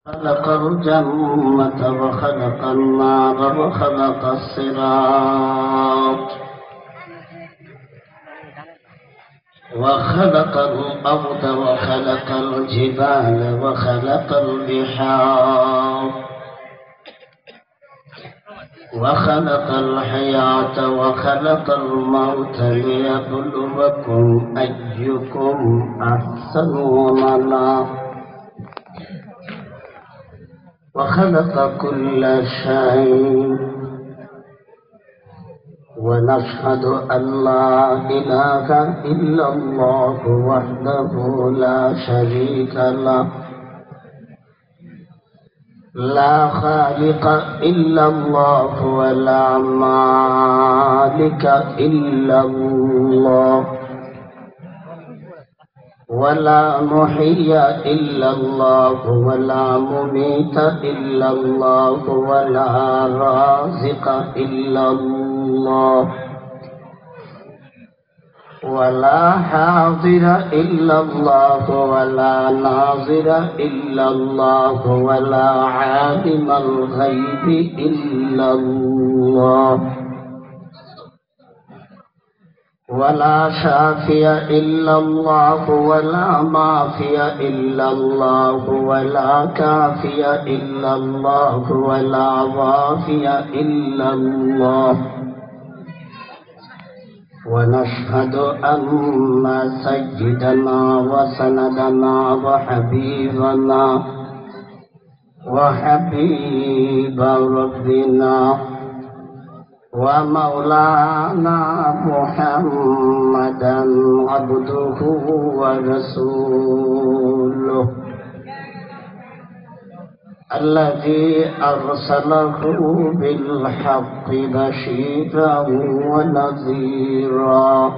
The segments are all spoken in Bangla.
خلق الجنة وخلق النار وخلق الصراط وخلق الأرض وخلق الجبال وخلق البحار وخلق الحياة وخلق الموت ليبلوكم أيكم أحسن عملا وخلق كل شيء ونشهد أن لا إله إلا الله وحده لا شريك له لا خالق إلا الله ولا مالك إلا الله ولا محيي إلا الله ولا مميت إلا الله ولا رازق إلا الله ولا حاضر إلا الله ولا ناظر إلا الله ولا عالم الغيب إلا الله ولا شافي إلا الله ولا مافي إلا الله ولا كافي إلا الله ولا ضافي إلا الله ونشهد أن سيدنا وسندنا وحبيبنا وحبيب ربنا ومولانا محمدا عبده ورسوله الذي أرسله بالحق بشيرا ونذيرا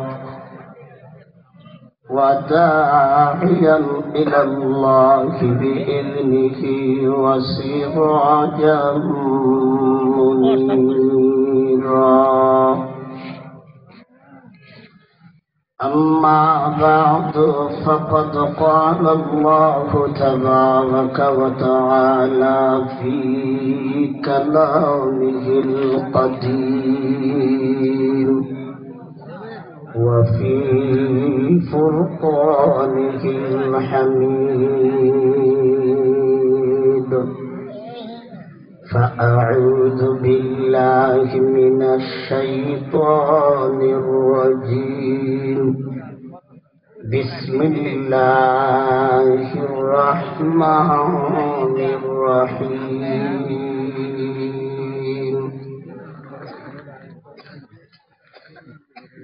وداعيا إلى الله بإذنه وسراجا منيرا أما بعد فقد قال الله تبارك وتعالى في كلامه القديم وفي فرقانه الحميد فأعوذ بالله من الشيطان الرجيم بسم الله الرحمن الرحيم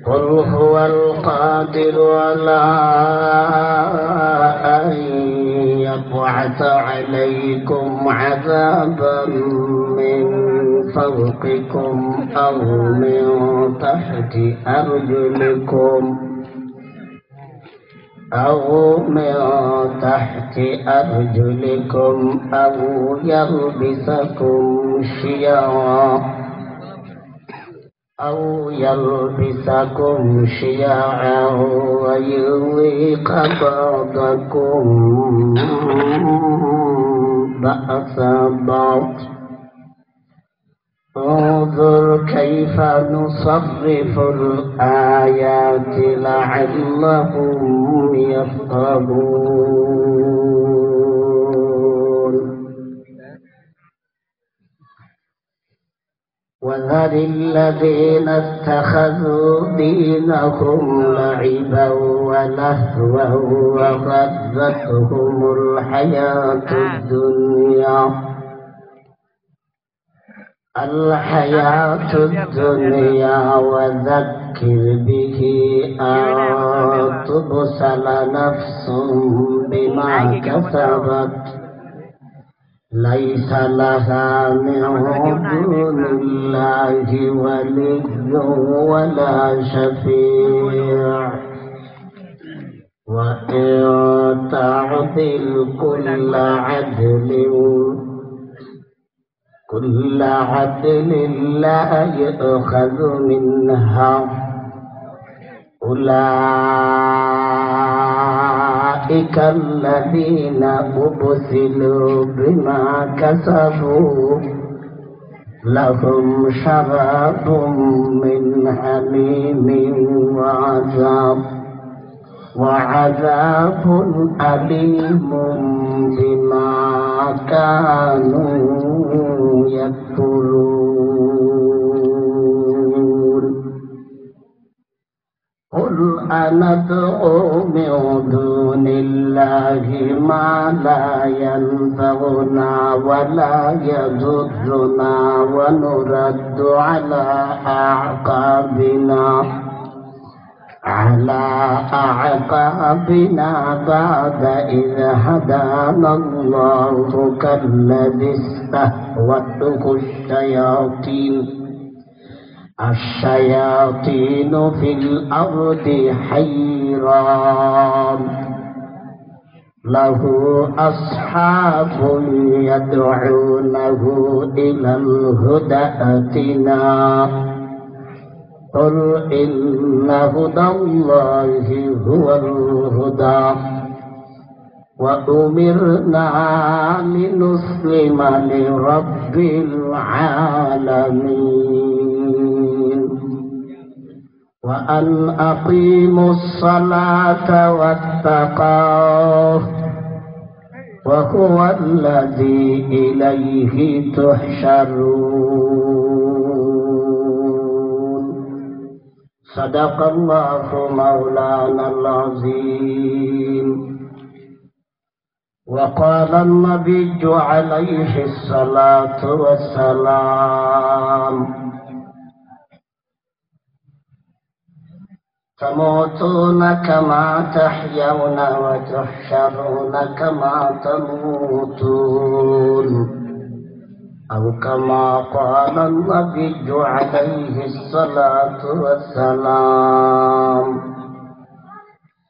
قل هو القادر على أن يبعث عليكم عذابا من فوقكم أو من تحت أرجلكم أو يلبسكم شيعا ويذيق بعضكم بأس بعض انظر كيف نصرف الآيات لعلهم يفقهون وذر الذين اتخذوا دينهم لعبا ولهوا وغرتهم الحياة الدنيا وذكر به أن تبسل نفس بما كسبت ليس لها من دون الله ولي ولا شفيع وإن تعدل كل عدل لا يؤخذ منها أولئك أولئك الذين أبسلوا بما كسبوا لهم شراب من حميم وعذاب أليم بما كانوا يكفرون قل أندعو من دون الله ما لا ينفعنا ولا يضرنا ونرد على أعقابنا بعد إذ هدانا الله كالذي استهوته الشياطين في الأرض حيران له أصحاب يدعونه إلى الهدى ائتنا قل إن هدى الله هو الهدى وأمرنا لنسلم لرب العالمين وأن أقيموا الصلاة واتقوه وهو الذي إليه تحشرون صدق الله مولانا العظيم وقال النبي عليه الصلاة والسلام تموتون كما تحيون وتحشرون كما تموتون أو كما قال النبي عليه الصلاة والسلام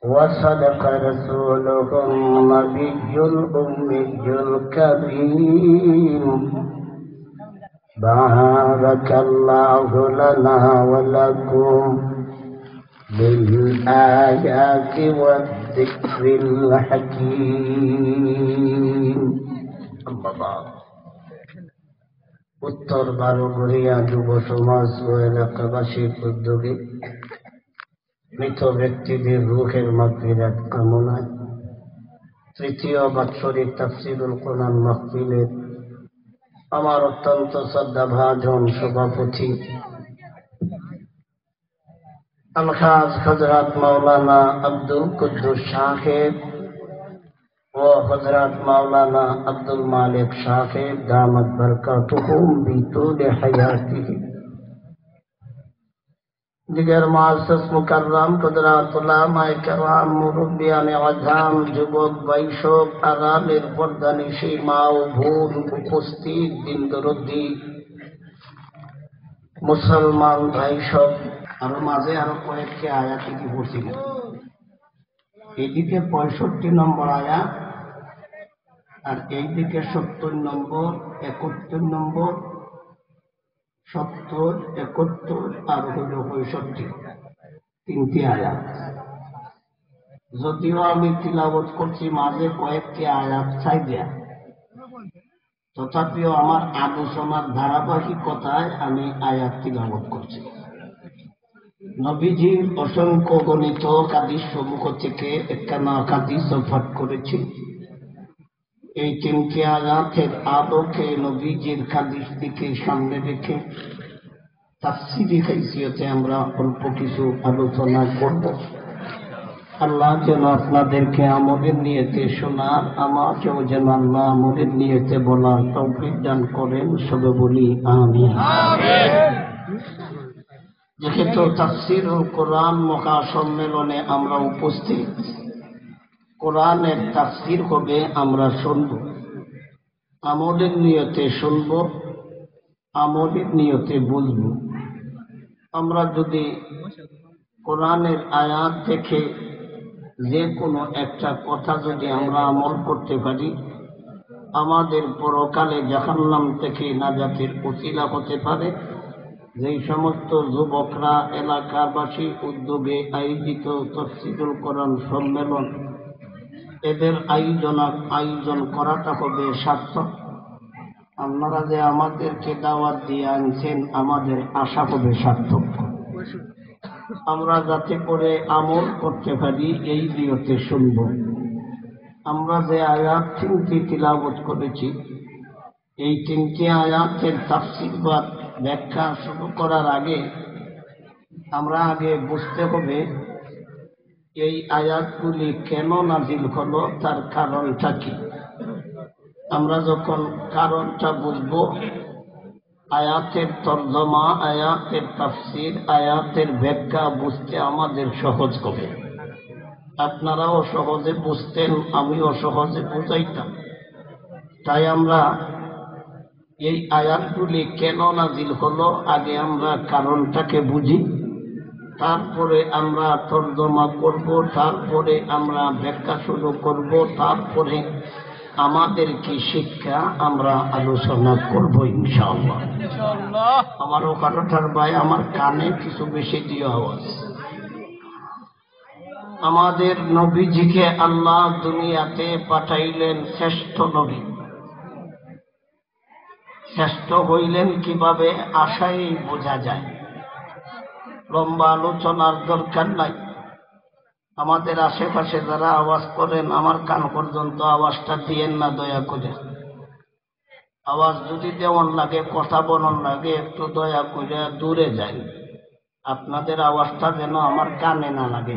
وصدق رسوله النبي الأمي الكريم بارك الله لنا ولكم بالآيات والذكر الحكيم الله উত্তর বারোঘরিয়া যুব সমাজ ও এলাকাবাসীর উদ্যোগে মৃত ব্যক্তিদের রূহের মাগফিরাত কামনায় তৃতীয় বাৎসরিক তাফসীরুল কোরআন মাহফিলের আমার অত্যন্ত শ্রদ্ধাভাজন সভাপতি আলহাজ হযরত মাওলানা আব্দুল কুদ্দুস সাহেব ও হযরত মাওলানা আব্দুল মালিক সাহেব দামাত বরকাতুহুম বিতুল হায়াতিহি দিগর মুআসসাস মুকাররম হযরত উলামায়ে কেরাম মুরব্বিয়ানে আযম যুবক বৈষব আগামের পর্দানিশী মা ও বোন উপস্থিত দিন দরদি মুসলমান ভাই সব আর মাঝে আরো কয়েকটি আয়াত কি পড়ছিল এইদিকে 65 নম্বর আয়াত আর এইদিকে 70 নম্বর 71 নম্বর 70 71 আর হলো 65 তিনটি আয়াত যদিও আমি তিলাওয়াত করছি মাঝে কয়েকটি আয়াত ছাই দেয়া তথাপিও আমার আলোচনার ধারাবাহিকতায় আমি আয়াত তিলাওয়াত করছি নবীজির অসংখ্য গণিত হাদিস সমূহ থেকে একখানা হাদিস পাঠ করেছি এই তিনটি আয়াতের আলোকে নবীজির হাদিস দিকে সামনে রেখে তাফসীরি হাইসিয়তে আমরা অল্প কিছু আলোচনা করব আল্লাহ যেন আপনাদেরকে আমলের নিয়তে শোনার আমাকেও যেন আল্লাহ আমলের নিয়তে বলার তৌফিক দান করেন সবে বলি আমিন যেহেতু তাফসীরুল কোরআন মহাসম্মেলনে আমরা উপস্থিত কোরআনের তাফসীর হবে আমরা শুনব আমলের নিয়তে শুনব আমলের নিয়তে বুঝব আমরা যদি কোরআনের আয়াত থেকে যে কোনো একটা কথা যদি আমরা আমল করতে পারি আমাদের পরকালে জাহান্নাম থেকে নাজাতের ওসিলা হতে পারে যেই সমস্ত যুবকরা এলাকাবাসী উদ্যোগে আয়োজিত তাফসীরুল কোরআন সম্মেলন এদের আয়োজন করাটা হবে সার্থক। আপনারা যে আমাদেরকে দাওয়াত দিয়ে আনছেন, আমাদের আশা হবে সার্থক। আমরা যাতে করে আমল করতে পারি এই নিয়তে শুনব। আমরা যে আয়াত 3টি তিলাওয়াত করেছি, এই 3টি আয়াতের তাফসীর বা ব্যাখ্যা শুরু করার আগে আমরা আগে বুঝতে হবে এই আয়াতগুলি কেন নাজিল হলো, তার কারণটা কি। আমরা যখন কারণটা বুঝব, আয়াতের তর্জমা, আয়াতের তাফসীর, আয়াতের ব্যাখ্যা বুঝতে আমাদের সহজ হবে। আপনারাও সহজে বুঝতেন, আমিও সহজে বুঝাইতাম। তাই আমরা এই আয়াতগুলি কেন নাজিল হলো আগে আমরা কারণটাকে বুঝি, তারপরে আমরা তর্জমা করব, তারপরে আমরা ব্যাখ্যা শুরু করব, তারপরে আমাদের কি শিক্ষা আমরা আলোচনা করব ইনশাআল্লাহ। আমারও কারোটার ভাই আমার কানে কিছু বেশি দিয়ে আওয়াজ। আমাদের নবীজিকে আল্লাহ দুনিয়াতে পাঠাইলেন শ্রেষ্ঠ নবী। শ্রেষ্ঠ হইলেন কিভাবে আশাই বোঝা যায়, লম্বা আলোচনার দরকার নাই। আমাদের আশেপাশে যারা আওয়াজ করেন, আমার কান পর্যন্ত আওয়াজটা দিয়েন না দয়া করে। আওয়াজ যদি যেমন লাগে, কথা বলন লাগে, একটু দয়া করে দূরে যান। আপনাদের আওয়াজটা যেন আমার কানে না লাগে।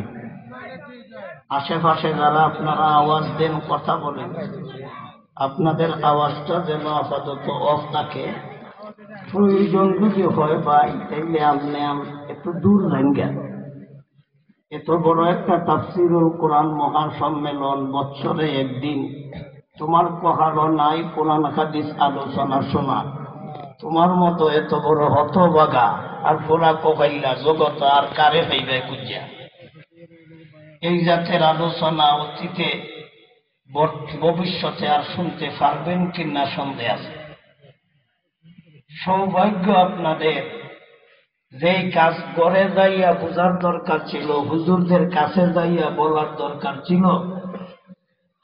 আশেপাশে যারা আপনারা আওয়াজ দেন, কথা বলেন, আপনাদের আওয়াজটা যেন আপাতত অফ থাকে। প্রয়োজন যদি হয় ভাই, তাইলে আপনি একটু দূর যান গেন। এত বড় একটা তাফসীরুল কোরআন মহাসম্মেলন, বছরে একদিন, তোমার কহারও নাই কোরআন হাদিস আলোচনা শোনা। তোমার মতো এত বড় হতভাগা আর পোড়া কোকাইলা জগৎ আর কারে হইবে খুঁজিয়া। এই জাতের আলোচনা অতীতে ভবিষ্যতে আর শুনতে পারবেন কিনা সন্দেহ আছে। সৌভাগ্য আপনাদের, যেই কাজ করে যাইয়া বোঝার দরকার ছিল, হুজুরদের কাছে যাইয়া বলার দরকার ছিল,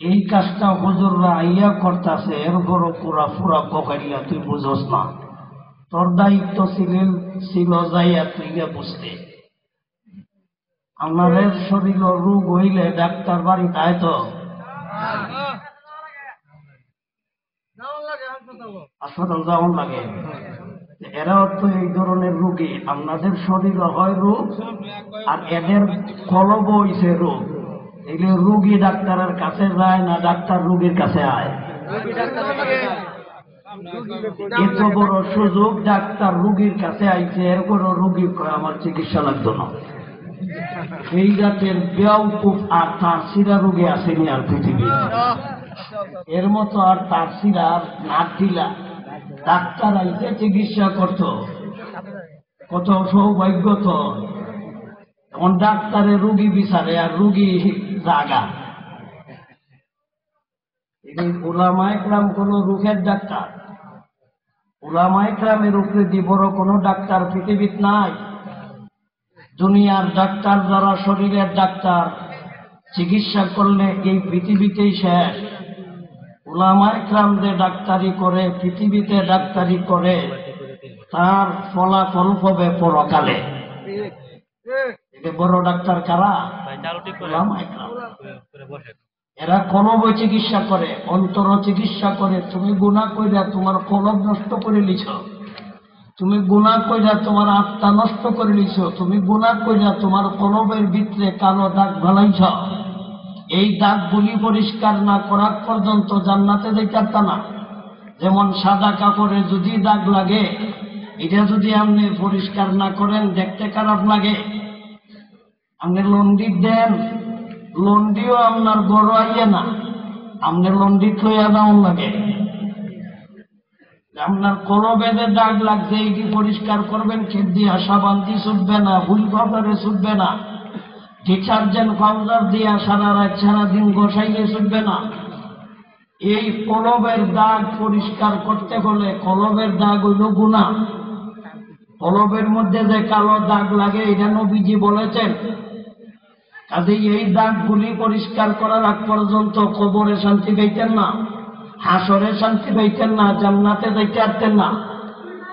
এই কাজটা হুজুররা আইয়া করতেছে। এরপরও পুরা পুরা কোকাইয়া তুই বুঝোস না। তোর দায়িত্ব ছিল যাইয়া তুই বুঝতে। আমাদের শরীর রোগ হইলে ডাক্তার বাড়ি তাই তো হাসপাতাল যাওয়ার লাগে। এরাও তো এই ধরনের রোগী। আপনাদের শরীর হয় রোগ, আর এদের কলব হইছে রোগ। এগুলো রোগী ডাক্তারের কাছে যায় না, ডাক্তার রোগীর কাছে আয়। এত বড় সুযোগ, ডাক্তার রোগীর কাছে আইছে, এরপরও রোগী আমার চিকিৎসা লাগতো না। এই জাতের বেয়াকুফ আর তারসিরা রোগী আসেনি আর পৃথিবী। এর মতো আর তারসিরা নাক ঢিলা ডাক্তার আইতে চিকিৎসা করত। কত সৌভাগ্য তো। এখন ডাক্তারে রুগী বিচারে আর রুগী জাগা। উলামা ইকরাম কোন রোগের ডাক্তার? উলামা ইকরামের উপরে দিয়ে বড় কোন ডাক্তার পৃথিবীতে নাই। দুনিয়ার ডাক্তার যারা শরীরের ডাক্তার, চিকিৎসা করলে এই পৃথিবীতেই শেষ। উলামা ইকরাম যে ডাক্তারি করে, পৃথিবীতে ডাক্তারি করে, তার ফলাফল হবে পরকালে। বড় ডাক্তার কারা? উলামা ইকরাম। এরা কলব চিকিৎসা করে, অন্তর চিকিৎসা করে। তুমি গুনাহ কইরা তোমার কলব নষ্ট করে লিছ, তুমি গুনাহ কইরা তোমার আত্মা নষ্ট করে লিছ, তুমি গুনাহ কইরা তোমার কলবের ভিতরে কালো দাগ ফেলাইছ। এই দাগগুলি পরিষ্কার না করার পর্যন্ত জান্নাতে যাইতে না। যেমন সাদা কাপড়ে যদি দাগ লাগে, এটা যদি আপনি পরিষ্কার না করেন দেখতে খারাপ লাগে। আপনি লন্ডি দেন, লন্ডিও আপনার গড় আইয়ে না, আপনি লন্ডি থইয়া দাও লাগে। আপনার কলবেদে দাগ লাগছে, এটি পরিষ্কার করবেন খেত দিয়া, সাবান দিয়ে ছুটবে না, হুইল পাউডারে ছুটবে না, ডিটারজেন্ট পাউডার দিয়া সারা রাত সারাদিন ঘষাইলে ছুটবে না। এই কলবের দাগ পরিষ্কার করতে হলে, কলবের দাগ হইল গুনাহ। কলবের মধ্যে যে কালো দাগ লাগে, এটা নবীজি বলেছেন। কাজেই এই দাগগুলি পরিষ্কার করার আগ পর্যন্ত কবরে শান্তি পাইতেন না, হাসরে শান্তি পাইতেন না, জান্নাতে যাইতে পারতেন না।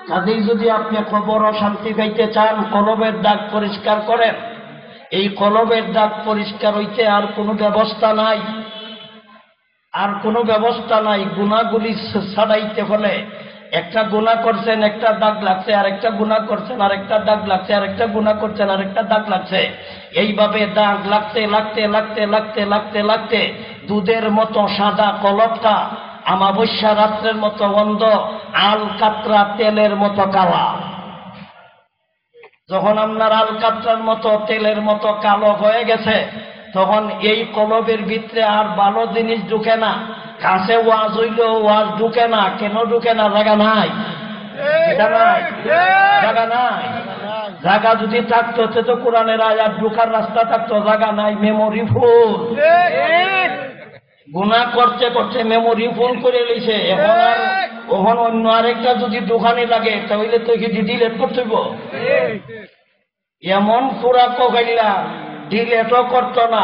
কাজেই যদি আপনি কবরও শান্তি পাইতে চান, কলবের দাগ পরিষ্কার করেন। এই কলবের দাগ পরিষ্কার হইতে আর কোনো ব্যবস্থা নাই, আর কোনো ব্যবস্থা নাই। গুনাহগুলি ছাড়াইতে হলে একটা গুনাহ করছেন, একটা দাগ লাগছে, আর একটা গুনাহ করছেন, আর একটা দাগ লাগছে, আর একটা গুনাহ করছেন, আর একটা দাগ লাগছে। এইভাবে দাগ লাগতে লাগতে লাগতে লাগতে লাগতে লাগতে দুধের মতো সাদা কলবটা আমাবস্যা রাত্রের মতো অন্ধ, আল কাতরা তেলের মতো কালা। যখন আপনার আল কাতরার মতো তেলের মতো কালো হয়ে গেছে, তখন এই কলবের ভিতরে আর ভালো জিনিস ঢুকে না। কাছে ওয়াজ হইলেও ওয়াজ ঢুকে না। কেন ঢুকে না? জায়গা নাই, জায়গা নাই। জায়গা যদি থাকতো তো কোরআনের আয়াত ঢুকার রাস্তা থাকতো, জায়গা নাই, মেমোরি ফুল। গুনাহ করতে করতে মেমোরি ফুল করে লইছে। এখন অন্য আরেকটা যদি দোকানে লাগে তাহলে তো কি ডিলেট করতে হইব। এমন পুরা কগাইলা ডিলেটও করতো না,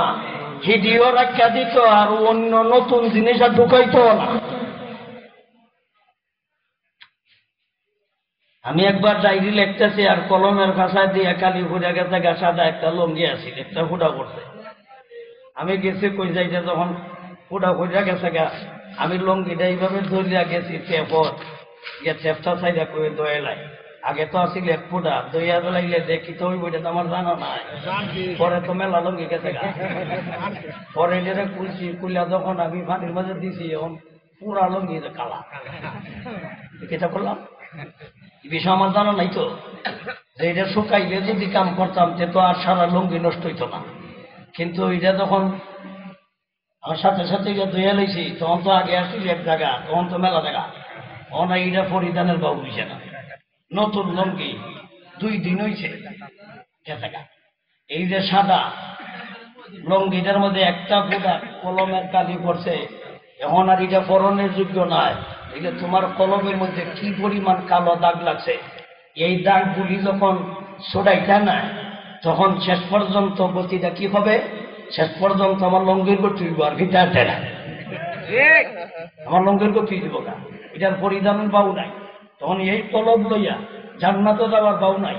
ভিডিও রাখা দিত, আর অন্য নতুন জিনিস আর ঢুকাইতো না। আমি একবার ডায়েরি লিখতেছি, আর কলমের ভাষায় দিয়ে কালি ফুটা গেছে, সাদা একটা লঙ্গি আছে, একটা ফুটা করছে। আমি গেছি কই যাইতে, যখন ফুটা ফুটা গেছে গা, আমি লঙ্গিটা এইভাবে ধরিয়া গেছি টেপর গিয়ে, টেপটা সাইডা করে দোয়ালাই। আগে তো আসিল এক ফুটা, দইয়া দোলাইলে দেখি তো ওই বইটা তো আমার জানা নাই। পরে তো মেলা লঙ্গি গেছে গা। পরে যেটা কুলছি, কুলিয়া যখন আমি পানির মাঝে দিছি, এখন পুরা লঙ্গি কালা। এটা করলাম বিষয় আমার জানা নাই তো, যে এটা শুকাইলে যদি কাম করতাম তো আর সারা লঙ্গি নষ্ট হইতো না। কিন্তু এটা যখন আমার সাথে সাথে ধুয়ে লইছি, তখন তো আগে আসছিল এক জায়গা, তখন তো মেলা জায়গা। অনা এইটা পরিধানের বাবু হইছে না, নতুন লঙ্গি 2 দিন হইছে গেছে। এই যে সাদা লঙ্গিটার মধ্যে একটা ফুটা কলমের কালি পড়ছে, এখন আর এটা পরনের যোগ্য নয়। এটা তোমার কলমের মধ্যে কি পরিমাণ কালো দাগ লাগছে। এই দাগগুলি যখন ছড়াইতে না, তখন শেষ পর্যন্ত গতিটা কি হবে? শেষ পর্যন্ত আমার লঙ্গির গতি হইব, আর ভিতরে টেরা আমার লঙ্গির গতি দিব না। এটার পরিধানের বাউ নাই। তখন এই কলব লইয়া জান্নাতে যাওয়ার বাউ নাই,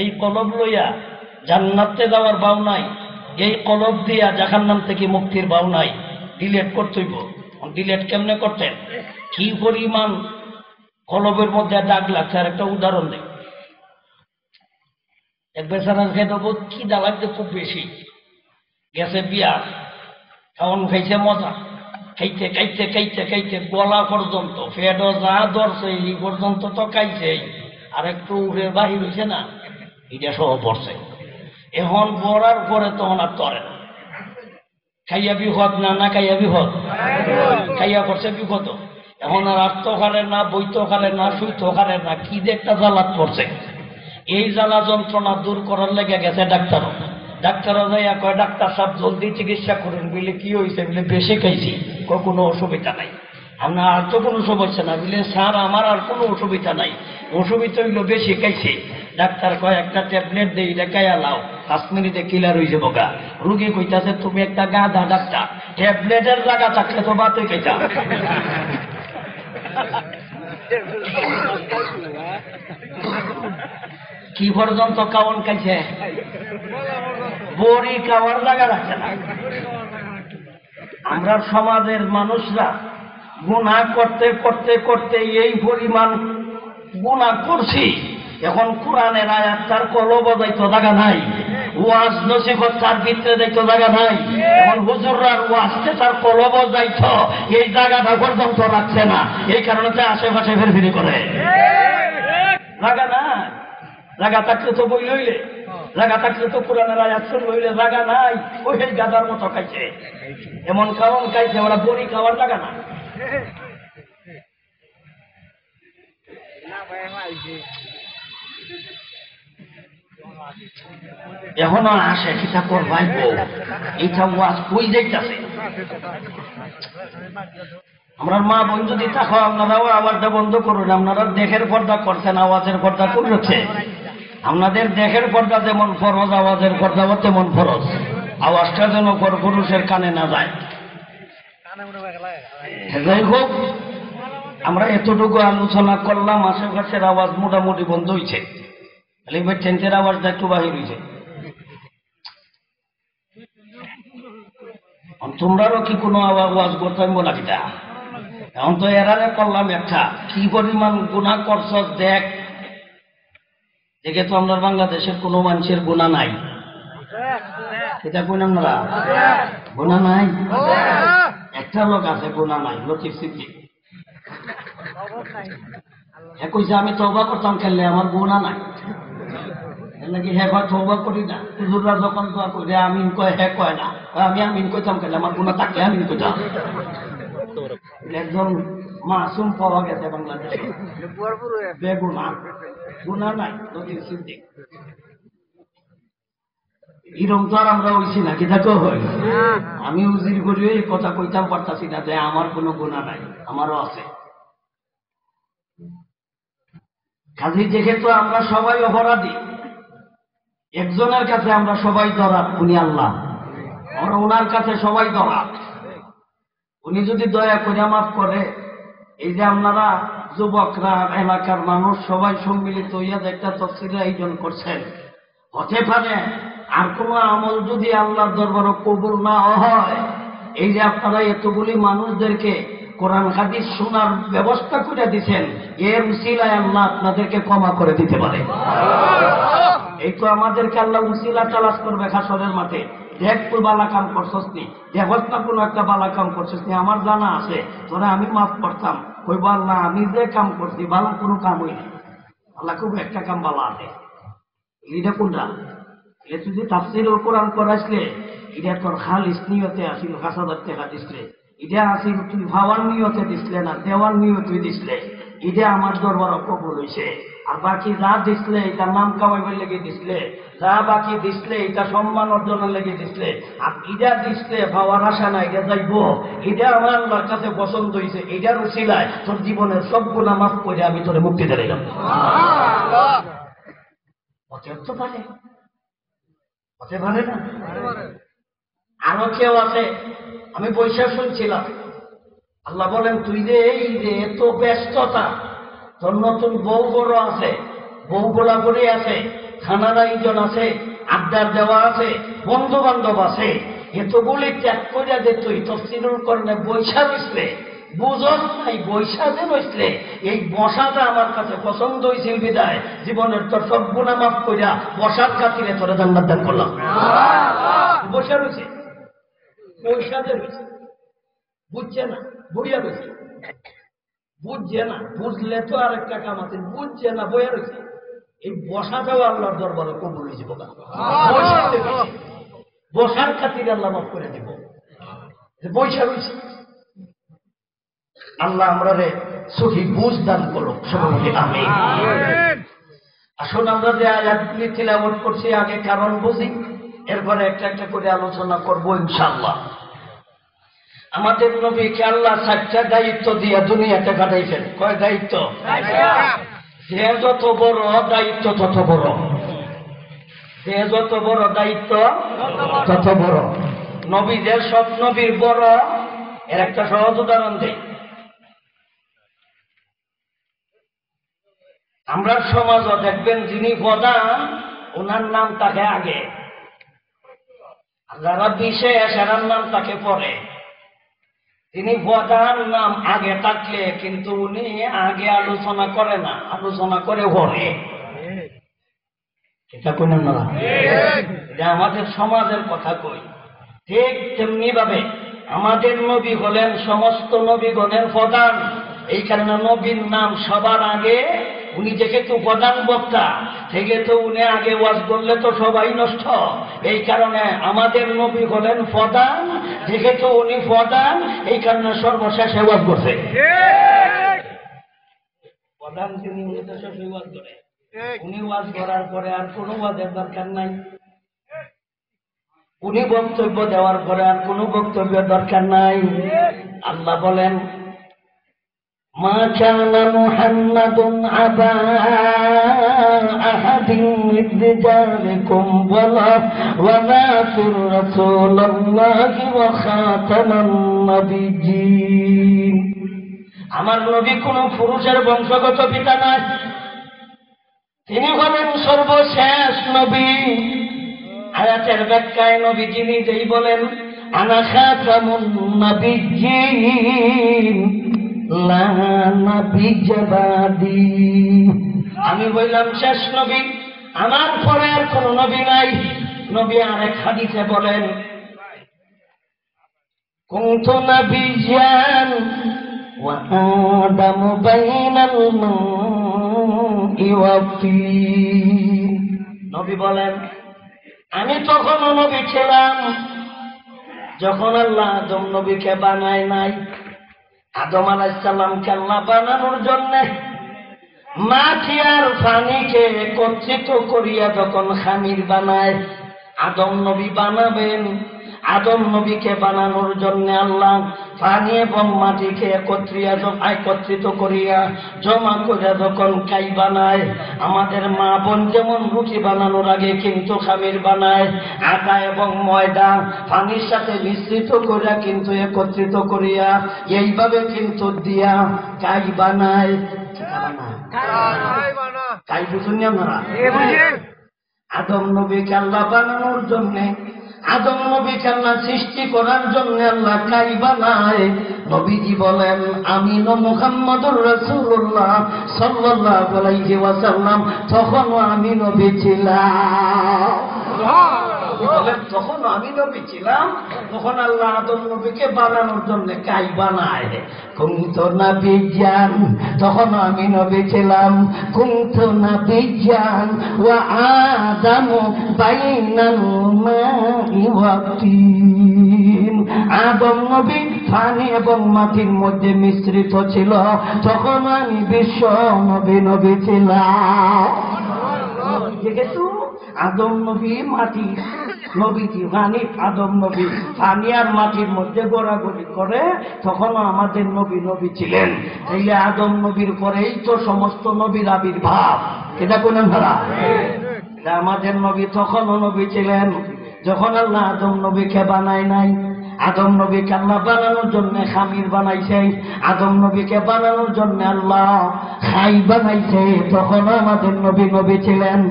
এই কলব লইয়া জান্নাতে যাওয়ার বাউ নাই, এই কলব দিয়া জাহান্নাম থেকে মুক্তির বাউ নাই। ডিলেট করতে হইব। ডিলেট কেমনে করতেন? কি পরিমাণ কলবের মধ্যে দাগ লাগছে। আর একটা উদাহরণ দেয়, এক বেচারার খেতে কি দা লাগছে খুব বেশি, গেছে বিয়া, খাওয়ান খাইছে মজা, খাইতে খাইতে খাইতে খাইতে গলা পর্যন্ত, ফেটও যা ধরছে এই পর্যন্ত তো খাইছে, আর একটু উড়ে বাহির হয়েছে না, এটা সহ পড়ছে। এখন পড়ার পরে তখন আর তরে না। খাইয়া বিপদ না, না খাইয়া বিপদ, খাইয়া পড়ছে বিপদ। এখন আর আত্ম খারে না, বইতো খারে না, সুইতো খারে না, কি যে একটা জ্বালাত পড়ছে। এই জ্বালা যন্ত্রণা দূর করার লেগে গেছে ডাক্তারও। ডাক্তারও যাইয়া কয়, ডাক্তার সাহেব জলদি চিকিৎসা করুন। বলে কি হয়েছে? বলে বেশি খাইছি। কোনো অসুবিধা নাই। আপনার আর তো কোনো সমস্যা না। বলে স্যার আমার আর কোনো অসুবিধা নাই, অসুবিধা হইলো বেশি খাইছে। ডাক্তার কয়, একটা ট্যাবলেট দেই, এটা খাইয়া লাও, 5 মিনিটে কিলার হয়ে যাবো গা। রুগী কইতাছে, তুমি একটা গাধা ডাক্তার, ট্যাবলেটের জায়গা থাকলে তো বাতে খাইতা। কি পর্যন্ত কাওয়ান খাইছে, বড়ি খাওয়ার জায়গা রাখছে না। আমরা সমাজের মানুষরা গুনাহ করতে করতে করতে এই পরিমাণ গুনাহ করছি, এখন কোরআনের আয়াত তার কলব যাইতো জায়গা নাই, ওয়াজ নসিহত তার ভিতরে যাইতো জায়গা নাই। এখন হুজুররার ওয়াজতে তার কলব যাইতো, এই জায়গাটা পর্যন্ত রাখছে না। এই কারণে আশেপাশে ফেরফিরি করে। জায়গা না, জায়গা থাকলে তো বই লইলে, জায়গা থাকলে তো কোরআনের আয়াত লইলে, জায়গা নাই, ওই গাদার মতো খাইছে। এমন খাওয়ান খাইছে, ওরা বড়ি খাওয়ার জায়গা না। এখনো আসে কিতা করবাই, এইটা ওয়াজ কই যাইতাছে। আমরা মা বোন যদি থাকো, আপনারাও আওয়াজটা বন্ধ করুন। আপনারা দেখের পর্দা করছেন, আওয়াজের পর্দা করেছে। আপনাদের দেখের পর্দা যেমন ফরজ, আওয়াজের পর্দাও তেমন ফরজ। আওয়াজটা যেন পরপুরুষের কানে না যায়। যাই হোক, আমরা এতটুকু আলোচনা করলাম, আশেপাশের আওয়াজ মোটামুটি বন্ধ হয়েছে, খালি এবার টেন্টের আওয়াজটা একটু বাহির হয়েছে। তোমরারও কি কোনো আওয়াজ করতাম বলা কিটা? এখন তো এরারে করলাম একটা, কি পরিমাণ গুনাহ করছ দেখ। দেখে তো আমরা বাংলাদেশের কোনো মানুষের গুনাহ নাই, এটা কোন আমরা গুনাহ নাই? একটা লোক আছে গুনাহ নাই, লতিফ সিদ্দিক। কইছে আমি তওবা করতাম, খেললে আমার গুনাহ নাই। নাকি হ্যাঁ কয় তওবা করি না। হুজুররা যখন দোয়া করে আমিন কয়, হ্যাঁ কয় না, আমি আমিন কইতাম খেলে আমার গুনাহ থাকলে আমিন কইতাম। একজন মাসুম পাওয়া গেছে বাংলাদেশে, বেগুনাহ, গুনাহ নাই, লতিফ সিদ্দিক। এরকম তো আর আমরা হইছি না, কি দেখো হয়। আমি উজির করি এই কথা কইতাম পারতাছি না যে আমার কোনো গুনাহ নাই, আমারও আছে। কাজী যেহেতু আমরা সবাই অপরাধী, একজনের কাছে আমরা সবাই দরাত, উনি আল্লাহ। আমরা ওনার কাছে সবাই দরাত। উনি যদি দয়া করে মাফ করে, এই যে আপনারা যুবকরা, এলাকার মানুষ সবাই সম্মিলিত হইয়া যে একটা তাফসীরের আয়োজন করছেন, হতে পারে আর কোনো আমল যদি আল্লাহর দরবারে কবুল না হয়, এই যে আপনারা এতগুলি মানুষদেরকে কোরআন হাদিস শোনার ব্যবস্থা করে দিচ্ছেন, এর উসিলায় আল্লাহ আপনাদেরকে ক্ষমা করে দিতে পারে। এই তো আমাদেরকে আল্লাহ উসিলা তালাশ করবে হাসরের মাঠে। দেখ তুই বালা কাম করছস নি, দেখস না কোনো একটা বালা কাম করছস নি, আমার জানা আছে, তোরা আমি মাফ করতাম। কইব আল্লাহ আমি যে কাম করছি বালা কোনো কাম হইনি, আল্লাহ খুব একটা কাম বালা আছে। এটা কোনটা? এটা তুই যে তাফসীরুল কোরআন করাইছিলে, এটা তোর খালিস নিয়তে আসিল, ৫,০০০ টাকা দিসলে, এটা আসিল তুই ভাবার নিয়তে দিসলে না, দেওয়ার নিয়তে দিসলে, এটা আমার দরবার কবুল হইছে। আর বাকি যা দিসলে এটা নাম কামাইবার লেগে দিসলে, যা বাকি দিসলে এটা সম্মান অর্জনের লেগে দিসলে, আর এটা দিসলে ভাবার আশা না, এটা যাইব, এটা আমার আল্লাহর কাছে পছন্দ হয়েছে, এটার উসিলায় তোর জীবনের সব গুনাহ মাফ করে আমি তোরে মুক্তি দিলাম। হতে পারে, হতে পারে না? আরো কেউ আছে, আমি বৈশাখ শুনছিলাম, আল্লাহ বলেন তুই যে এই যে এত ব্যস্ততা, তোর নতুন বউ বড় আছে, বউ গোলাগুলি আছে, খানার আয়োজন আছে, আড্ডার দেওয়া আছে, বন্ধু বান্ধব আছে, এতগুলি ত্যাগ করে যে তুই তাফসীরুল কোরআনে বৈশা বসলে, বুঝস নাই বৈশা যে বসলে, এই বসাটা আমার কাছে পছন্দ হয়েছিল বিদায় জীবনের তোর সব গুনাহ মাফ কইরা বসার খাতিরে তোরে জান্নাত দান করলাম। বসা রয়েছে, বৈশা যে রয়েছে, বুঝছে না, বইয়া রয়েছে, বুঝছে না, বুঝলে তো আর একটা কাম আছে, বুঝছে না, বইয়া রয়েছে। এই বসাটাও আল্লাহর দরবারে কবুল হয়েছে। বসার খাতিরে আল্লাহ মাফ করে দিব, বৈশা রয়েছে। আল্লাহ আমরা রে সহি বুঝ দান করুক, সবাই আমিন। আসুন আমরা যে আয়াতগুলি তিলাওয়াত করছি আগে কারণ বুঝি, এরপরে একটা একটা করে আলোচনা করব ইনশাআল্লাহ। আমাদের নবীকে আল্লাহ ৪টা দায়িত্ব দিয়ে দুনিয়াতে কাটাইছেন। কয় দায়িত্ব? যে যত বড় দায়িত্ব তত বড়, যে যত বড় দায়িত্ব তত বড়। নবীদের সব নবীর বড়। এর একটা সহজ উদাহরণ দেই। আমরা সমাজও দেখবেন যিনি প্রধান ওনার নাম তাকে আগে, যারা বিশেষ এনার নাম তাকে পরে। তিনি প্রধান নাম আগে থাকলে কিন্তু উনি আগে আলোচনা করে না, আলোচনা করে পরে। এটা কোন না, এটা আমাদের সমাজের কথা কই। ঠিক তেমনি ভাবে আমাদের নবী হলেন সমস্ত নবীগণের প্রধান। এই কারণে নবীর নাম সবার আগে। উনি যেহেতু প্রধান বক্তা, সেহেতু উনি আগে ওয়াজ করলে তো সবাই নষ্ট। এই কারণে আমাদের নবী হলেন প্রধান, যেহেতু উনি প্রধান, এই কারণে সর্বশেষে ওয়াজ করছে। প্রধান তিনি, উনি তো শেষে ওয়াজ করে। উনি ওয়াজ করার পরে আর কোনো ওয়াজের দরকার নাই। উনি বক্তব্য দেওয়ার পরে আর কোনো বক্তব্যের দরকার নাই। আল্লাহ বলেন মা কানা মুহাম্মাদুন আবা আহাদিন মিন রিজালিকুম ওয়ালাকিন রাসূলুল্লাহি ওয়া খাতামান নাবিয়্যিন। আমার নবী কোন পুরুষের বংশগত পিতা নয়, তিনি হলেন সর্বশেষ নবী। আয়াতের ব্যাখ্যায় নবীজি নিজেই বলেন, আনা খাতামুন নাবিয়্যিন লা নাবিয়্যা বাদি। আমি বললাম শেষ নবী, আমার পরে আর কোন নবী নাই। নবী আরেক হাদিসে বলেন, কুনতু নাবিয়্যান ওয়া আদামু বাইনাল মাই ওয়া তিন। নবী বলেন, আমি তখনও নবী ছিলাম যখন আল্লাহ আদম নবীকে বানায় নাই। আদম আলাইহিস সালামকে আল্লাহ বানানোর জন্য মাটি আর পানিকে একত্রিত করিয়া যখন খামির বানায়, আদম নবী বানাবেন। আদম নবীকে বানানোর জন্য আল্লাহ পানি এবং মাটিকে একত্রিত করিয়া জমা করে যখন কাই বানায়, আমাদের মা বোন যেমন রুটি বানানোর আগে কিন্তু খামির বানায়, আটা এবং ময়দা পানির সাথে মিশ্রিত করিয়া কিন্তু একত্রিত করিয়া এইভাবে কিন্তু দিয়া কাই বানায়। কাই বুঝুন আপনারা? আদম নবীকে আল্লাহ বানানোর জন্য, আদম নবীকে আল্লাহ সৃষ্টি করার জন্য আল্লাহ কাই বানায়। নবীজি বলেন, আমি মুহাম্মদুর রাসূলুল্লাহ সাল্লাল্লাহু আলাইহি ওয়াসাল্লাম তখনও আমি নবী ছিলাম। তখন আমি নবী ছিলাম, তখন আল্লাহ আদম নবীকে বানানোর জন্য কাই বানায়। কুনতু নাবিয়্যান, তখন আমি নবী ছিলাম। কুনতু নাবিয়্যান ওয়া আদামু বাইনাল মাই ওয়া তিন। আদম নবী পানি এবং মাটির মধ্যে মিশ্রিত ছিল, তখন আমি বিশ্ব নবী ছিলাম। আদম নবী মাটি, নবীজি পানি, আদম নবী পানি আর মাটির মধ্যে গড়াগড়ি করে, তখনও আমাদের নবী ছিলেন। এই আদম নবীর পরেই তো সমস্ত নবীর আবির্ভাব। এটা কোন ভাড়া? আমাদের নবী তখনও নবী ছিলেন যখন আল্লাহ আদম নবীকে বানায় নাই। আদম নবীকে আল্লাহ বানানোর জন্য খামির বানাইছে, আদম নবীকে বানানোর জন্য আল্লাহ খাই বানাইছে, তখন আমাদের নবী ছিলেন।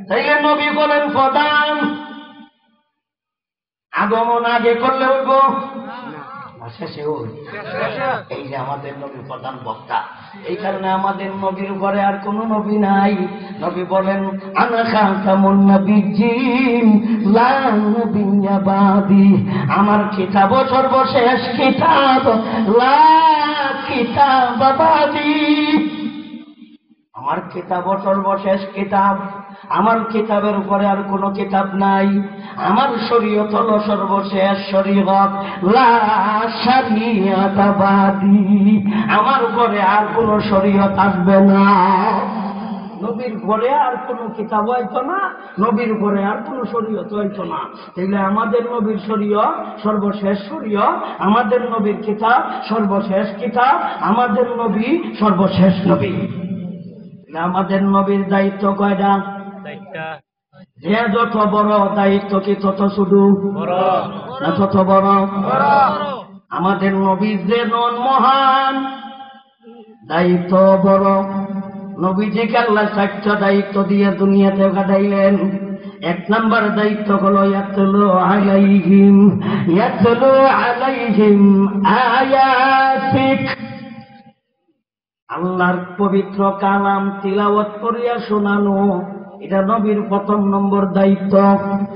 তাইলে নবী বলেন প্রধান, আগমন আগে করলে হইব শেষে হই। এই যে আমাদের নবী প্রধান বক্তা, এই কারণে আমাদের নবীর উপরে আর কোন নবী নাই। নবী বলেন, আনা খাতামুন নাবিয়্যিন লা নাবিয়্যা বাদি। আমার কিতাব সর্বশেষ কিতাব, লা কিতাব বাদি। আমার কিতাব সর্বশেষ কিতাব, আমার কিতাবের উপরে আর কোনো কিতাব নাই। আমার শরীয়ত হলো সর্বশেষ শরীয়ত, লা শরীয়তা বাদি। আমার উপরে আর কোনো শরীয়ত আসবে না। নবীর পরে আর কোনো কিতাব হইতো না, নবীর পরে আর কোনো শরীয়ত হইতো না। তাইলে আমাদের নবীর শরীয়ত সর্বশেষ শরীয়ত, আমাদের নবীর কিতাব সর্বশেষ কিতাব, আমাদের নবী সর্বশেষ নবী। আমাদের নবীর দায়িত্ব কয়টা? যে যত বড় দায়িত্ব কি তত শুধু না তত বড়? আমাদের নবী যে নন মহান, দায়িত্ব বড়। নবীজিকে আল্লাহ 4টা দায়িত্ব দিয়ে দুনিয়াতে কাটাইলেন। 1 নম্বর দায়িত্ব হলো ইয়াতলু আলাইহিম আয়াতিক। আল্লাহর পবিত্র কালাম তিলাওয়াত করিয়া শোনানো, এটা নবীর 1 নম্বর দায়িত্ব।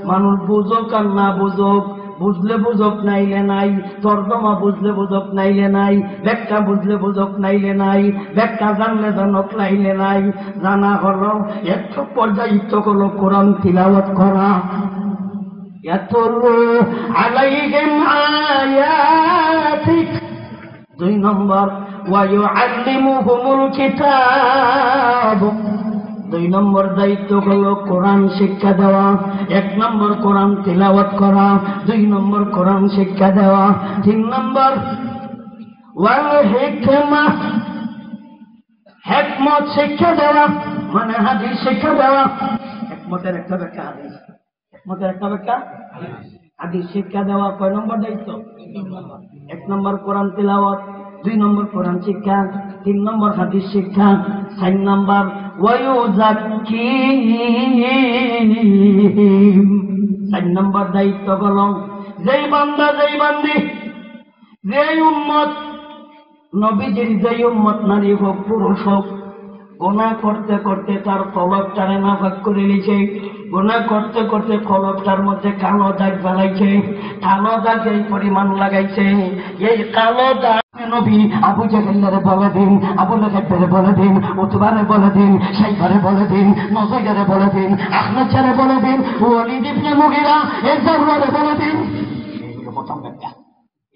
মানুষ বুঝুক আর না বুঝুক, বুঝলে বুঝুক নাইলে নাই, তর্জমা বুঝলে বুঝুক নাইলে নাই, ব্যাখ্যা বুঝলে বুঝুক নাইলে নাই, ব্যাখ্যা জানলে জানক নাইলে নাই, জানা হলো একটু পর্যায়িত হলো কোরআন তিলাওয়াত করা। ইয়াতলু আলাইহিম আয়াতিক। 2 নম্বর ওয়া ইউআল্লিমুহুমুল কিতাব। 2 নম্বর দায়িত্ব হলো কোরআন শিক্ষা দেওয়া। 1 নম্বর কোরআন তিলাওয়াত করা, 2 নম্বর কোরআন শিক্ষা দেওয়া, 3 নম্বর ওয়াল হিকমাহ। হেকমত শিক্ষা দেওয়া মানে হাদিস শিক্ষা দেওয়া। হেকমতের একটা ব্যাখ্যা হাদিস, হেকমতের একটা ব্যাখ্যা হাদিস শিক্ষা দেওয়া। কয় নম্বর দায়িত্ব? 1 নম্বর কোরআন তিলাওয়াত, 2 নম্বর কোরআন শিক্ষা, 3 নম্বর হাদিস শিক্ষা, 4 নম্বর ওয়ায়ুযাক্কিহিম। 4 নম্বর দায়িত্ব হলো যেই বান্দা যেই বান্দি যেই উম্মত নবীজির যেই উম্মত নারী হোক পুরুষ হোক গুনাহ করতে করতে তার কলবটারে নাপাক করে নিয়েছে, গুনাহ করতে করতে কলবটার মধ্যে কালো দাগ ফেলাইছে, কালো দাগ এই পরিমাণ লাগাইছে, এই কালো দাগ নবী আবু জাহেলের বলে দিন, আবু লাহাবের বলে দিন, উতবারে বলে দিন, সাইবারে বলে দিন, নজয়রে বলে দিন, আহমেদরে বলে দিন, ওয়ালিদ ইবনে মুগীরা এর জাররে বলে দিন। এইগুলো প্রথম ব্যাখ্যা,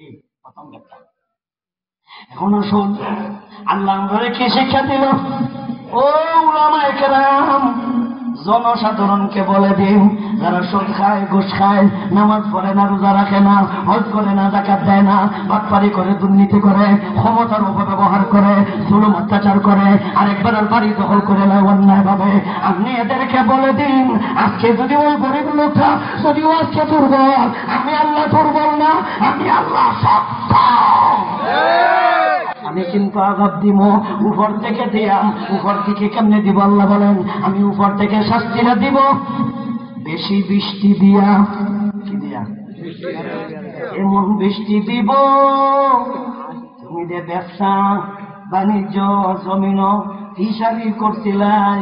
এই প্রথম ব্যাখ্যা। এখন আসুন আল্লাহ আমাদের কি শিক্ষা দিল? ও উলামায়ে কেরাম, জনসাধারণকে বলে দিন যারা সুদ খায়, ঘুষ খায়, নামাজ পড়ে না, রোজা রাখে না, হজ করে না, যাকাত দেয় না, বাটপারি করে, দুর্নীতি করে, ক্ষমতার অপব্যবহার করে, জুলুম অত্যাচার করে, আরেকবার বাড়ি দখল করে নেয় অন্যায় ভাবে, আপনি এদেরকে বলে দিন আজকে যদি ওই গরিব লোকটা যদিও আজকে দুর্বল, আমি আল্লাহ দুর্বল না, আমি আল্লাহ সক্ষম। আমি কিন্তু আঘাত দিব উপর থেকে দিয়া। উপর থেকে কেমনে দিব আল্লাহ বলেন? আমি উপর থেকে শাস্তিটা দিব বেশি বৃষ্টি দিয়া। কি দিয়া? এমন বৃষ্টি দিব তুমি যে ব্যবসা বাণিজ্য জমিন হিসাবি করছিলাই,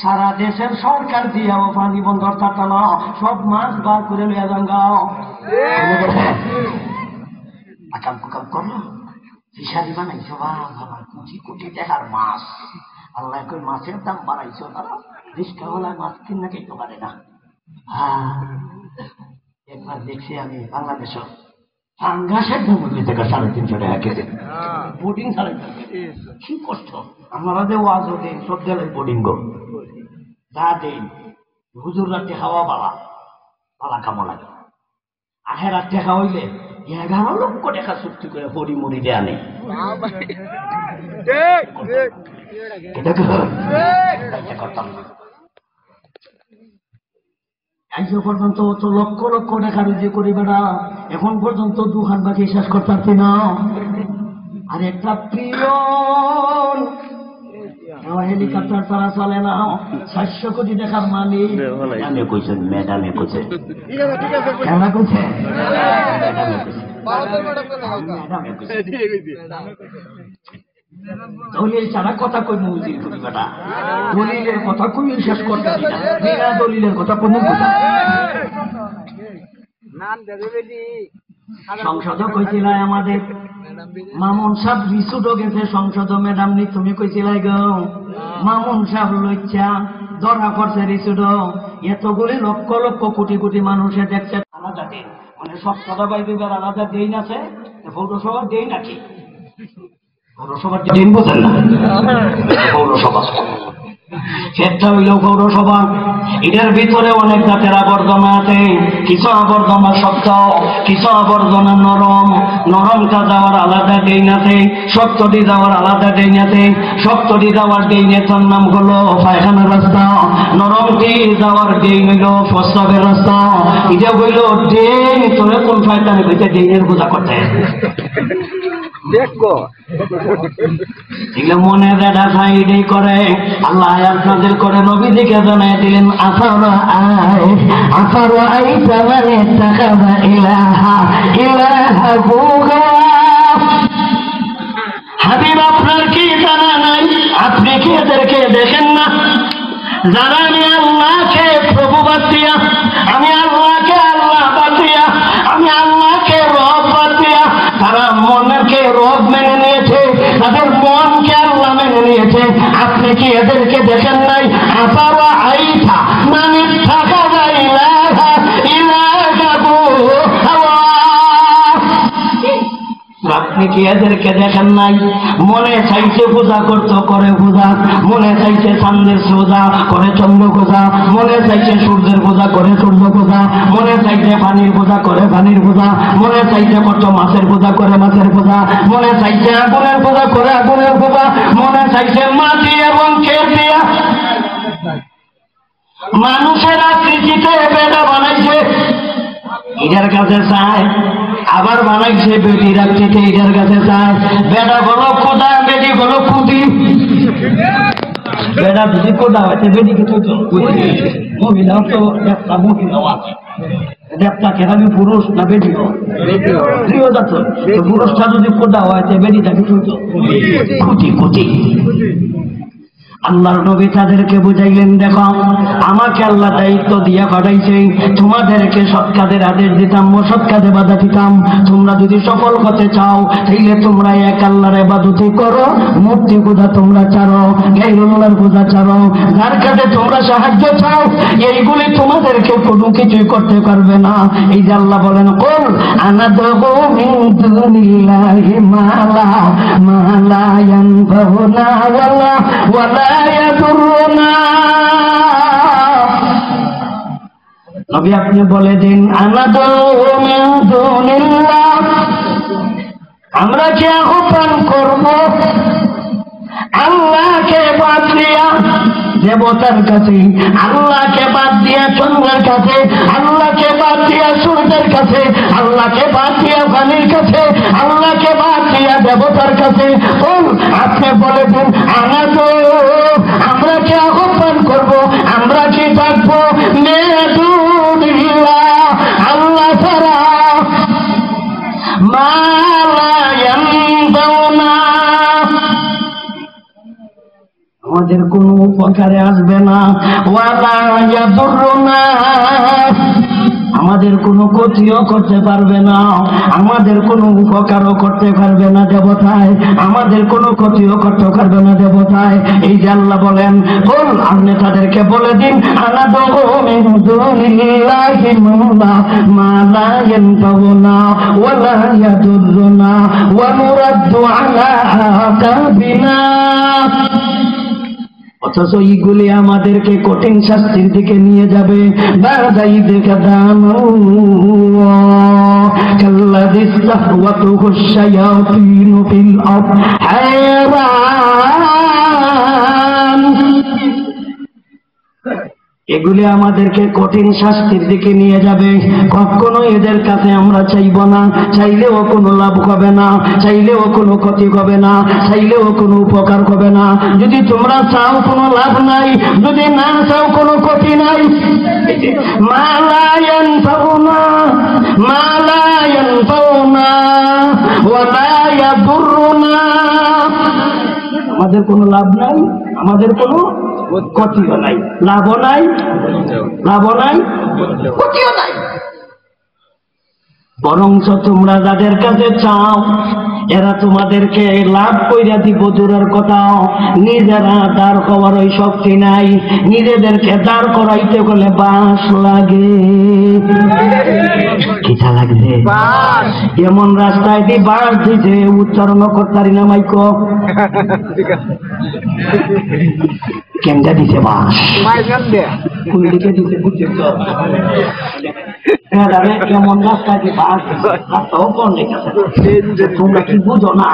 সারা দেশের সরকার দিয়াও পানি বন্ধর থাকা না, সব মাছ বার করে লইয়া যাও। আকাম কুকাম করলো, ফিসারি বানাইছো, বাবা কোটি কোটি টাকার মাছ। আল্লাহ কই মাছের দাম বাড়াইছো, তারা রিস্কাওয়ালা মাছ কিনা খেতে পারে না। একবার দেখছি আমি বাংলাদেশ পাঙ্গাসের দাম হইলে টাকা 350 টাকা কেজি, বোটিং 3.5। কি কষ্ট! আপনারা যে ওয়াজও দেন সব জেলায় বোটিং গো যা দেন, হুজুররা টেকাওয়া বালা বালা কামো লাগে। আখেরাত টেকা হইলে 11 লক্ষ টাকা চুক্তি করে হরি মুড়ি দিয়ে আনে। আজও পর্যন্ত তো লক্ষ লক্ষ টাকা রুজি করি বেড়া, এখন পর্যন্ত দুখান বাকি শেষ করতে পারছি না। আর একটা প্রিয় হেলিকপ্টার তারা চলে না, 700 কোটি টাকার মালিক। কইছেন ম্যাডামে কইছে, কেন কইছে? দলিল ছাড়া কথা কই মুজির করি বেটা, দলিলের কথা কই শেষ করতে দিই না, বিনা দলিলের কথা কোনো কথা। সংসদ কইছিল আমাদের মামুন সাহেব রিসুডো গেছে সংসদ, ম্যাডাম নি তুমি কইছিলাই গো মামুন সাহেব লইচ্ছা ধরা পড়ছে রিসুডো, এতগুলি লক্ষ লক্ষ কোটি কোটি মানুষে দেখছে আলাদা দিন, মানে সব সদাবাই বিভাগ আলাদা দিন আছে, পৌরসভার দিন নাকি পৌরসভার দিন বোঝেন না? পৌরসভা ক্ষেত্রে হইল পৌরসভা, এটার ভিতরে অনেক জাতের আবর্জনা আছে। কিছু আবর্জনা শক্ত, কিছু আবর্জনা নরম। নরমটা যাওয়ার আলাদা ড্রেন আছে, শক্তটি যাওয়ার আলাদা ড্রেন আছে। শক্তটি যাওয়ার ড্রেনের নাম হলো পায়খানার রাস্তা, নরমটি যাওয়ার ড্রেন হইল প্রস্রাবের রাস্তা। এটা হইল ড্রেন, তোরে কোন শয়তানে কইতে ড্রেনের পূজা করতে দেখো এগুলো মনে দেখা সাইডেই করে। আল্লাহ আপনাদের করে নবীজিকে জানাই দিলেন আসারা আই আসারা আই তামানে তাকাবা ইলাহা ইলাহা বুগা। হাবিব আপনার কি জানা নাই? আপনি কি এদেরকে দেখেন না যারা আমি আল্লাহকে প্রভু বাদ দিয়া, আমি আল্লাহকে আল্লাহ বাদ দিয়া, আমি আল্লাহকে রব বাদ দিয়া তারা মনকে রব মেনে নিয়েছে, তাদের মনকে আল্লাহ মেনে নিয়েছে। আপনি কি এদেরকে দেখেন নাই? আসারা আইতা মানে থাকা ইলাহা ইলাহা আপনি কি এদেরকে দেখেন নাই? মনে চাইছে পূজা করতো, করে পূজা। মনে চাইছে চাঁদের পূজা, করে চন্দ্র পূজা। মনে চাইছে সূর্যের পূজা, করে সূর্য পূজা। মনে চাইছে পানির পূজা, করে পানির পূজা। মনে চাইছে করতো মাছের পূজা, করে মাছের পূজা। মনে চাইছে আগুনের পূজা, করে আগুনের পূজা। মনে চাইছে মাটি এবং খেত দিয়া মানুষের আকৃতিতে বেড়া বানাইছে, এটার কাছে চায়। আবার বানাইছে বেটির আকৃতিতে, এটার কাছে চায়। বেড়া বলো খোদা, বেটি বলো খুদি। বেড়া যদি খোদা হয়েছে, বেটি কিন্তু মহিলাও তো একটা মহিলাও আছে। দেবতাকে আমি পুরুষ না বেটি প্রিয় যাত, পুরুষটা যদি খোদা হয়েছে, বেটিটাকে কিন্তু খুঁটি খুঁটি। আল্লাহর নবী তাদেরকে বুঝাইলেন, দেখো আমাকে আল্লাহ দায়িত্ব দিয়ে পাঠাইছে, তোমাদেরকে সৎ কাজের আদেশ দিতাম, অসৎ কাজে বাধা দিতাম। তোমরা যদি সফল হতে চাও, তাইলে তোমরা এক আল্লাহর ইবাদত করো, মূর্তি পূজা তোমরা ছাড়ো, গায়রুল্লাহর পূজা ছাড়ো। যার কাছে তোমরা সাহায্য চাও, এইগুলি তোমাদেরকে কোনো কিছুই করতে পারবে না। এই যে আল্লাহ বলেন, কুল আনাদু মিন দুনিল্লাহি মা লা ইয়ানফাউনা ওয়ালা নবী আপনি বলে দিন, আমরা কি আহ্বান করব আল্লাহকে বাদ দিয়া দেবতার কাছে, আল্লাহকে বাদ দিয়া চন্দ্রের কাছে, আল্লাহকে বাদ দিয়া সূর্যের কাছে, আল্লাহকে বাদ দিয়া পানির কাছে, আল্লাহকে বাদ দিয়া দেবতার কাছে? আপনি বলে দিন, আমরা কি আহ্বান করবো, আমরা কি ডাকবো আল্লাহ ছাড়া মা লা ইয়ানফাউনা, আমাদের কোনো উপকারে আসবে না, ওয়ালা ইয়াদুররুনা, আমাদের কোনো ক্ষতিও করতে পারবে না, আমাদের কোনো উপকারও করতে পারবে না দেবতায়, আমাদের কোনো ক্ষতিও করতে পারবে না দেবতায়। এই যে আল্লাহ বলেন, বল আপনি তাদেরকে বলে দিন, আনাদু মিন দুনিল্লাহি মা লা ইয়ানফাউনা ওয়া লা ইয়াদুররুনা ওয়া নুরাদ্দু আলা আকাবিনা। অথচ এইগুলি আমাদেরকে কঠিন শাস্তির দিকে নিয়ে যাবে। বাদাই দেখা দানো কাল্লাযী ইসতাহওয়াতুহু শায়াতীনু ফিল আরদ হায়রান, এগুলি আমাদেরকে কঠিন শাস্তির দিকে নিয়ে যাবে। কখনো এদের কাছে আমরা চাইব না, চাইলেও কোনো লাভ হবে না, চাইলেও কোনো ক্ষতি হবে না, চাইলেও কোনো উপকার হবে না। যদি তোমরা চাও কোনো লাভ নাই, যদি না চাও কোনো ক্ষতি নাই। মা লা ইয়ানফাউনা মা লা ইয়ানফাউনা ওয়া লা ইয়াদুররুনা, আমাদের কোনো লাভ নাই, আমাদের কোনো ক্ষতিও নাই, লাভও নাই, লাভও নাই, ক্ষতিও নাই। বরঞ্চ তোমরা যাদের কাছে চাও, এরা তোমাদেরকে লাভ কইরা দিব দূরের কথা, নিজেরা দাঁড় করার ওই শক্তি নাই। নিজেদেরকে দাঁড় করাইতে গেলে বাঁশ লাগে। কিটা লাগবে? এমন রাস্তায় দিয়ে বাঁশ দিতে উচ্চারণ করতারি না মাইকো, কেমটা দিতে বাঁশ, কোন দিকে দিতে বুঝছিস? কেমন রাস্তায় দিয়ে বাঁশ রাস্তাও কোন দিকে? তোমরা কি বুঝো না?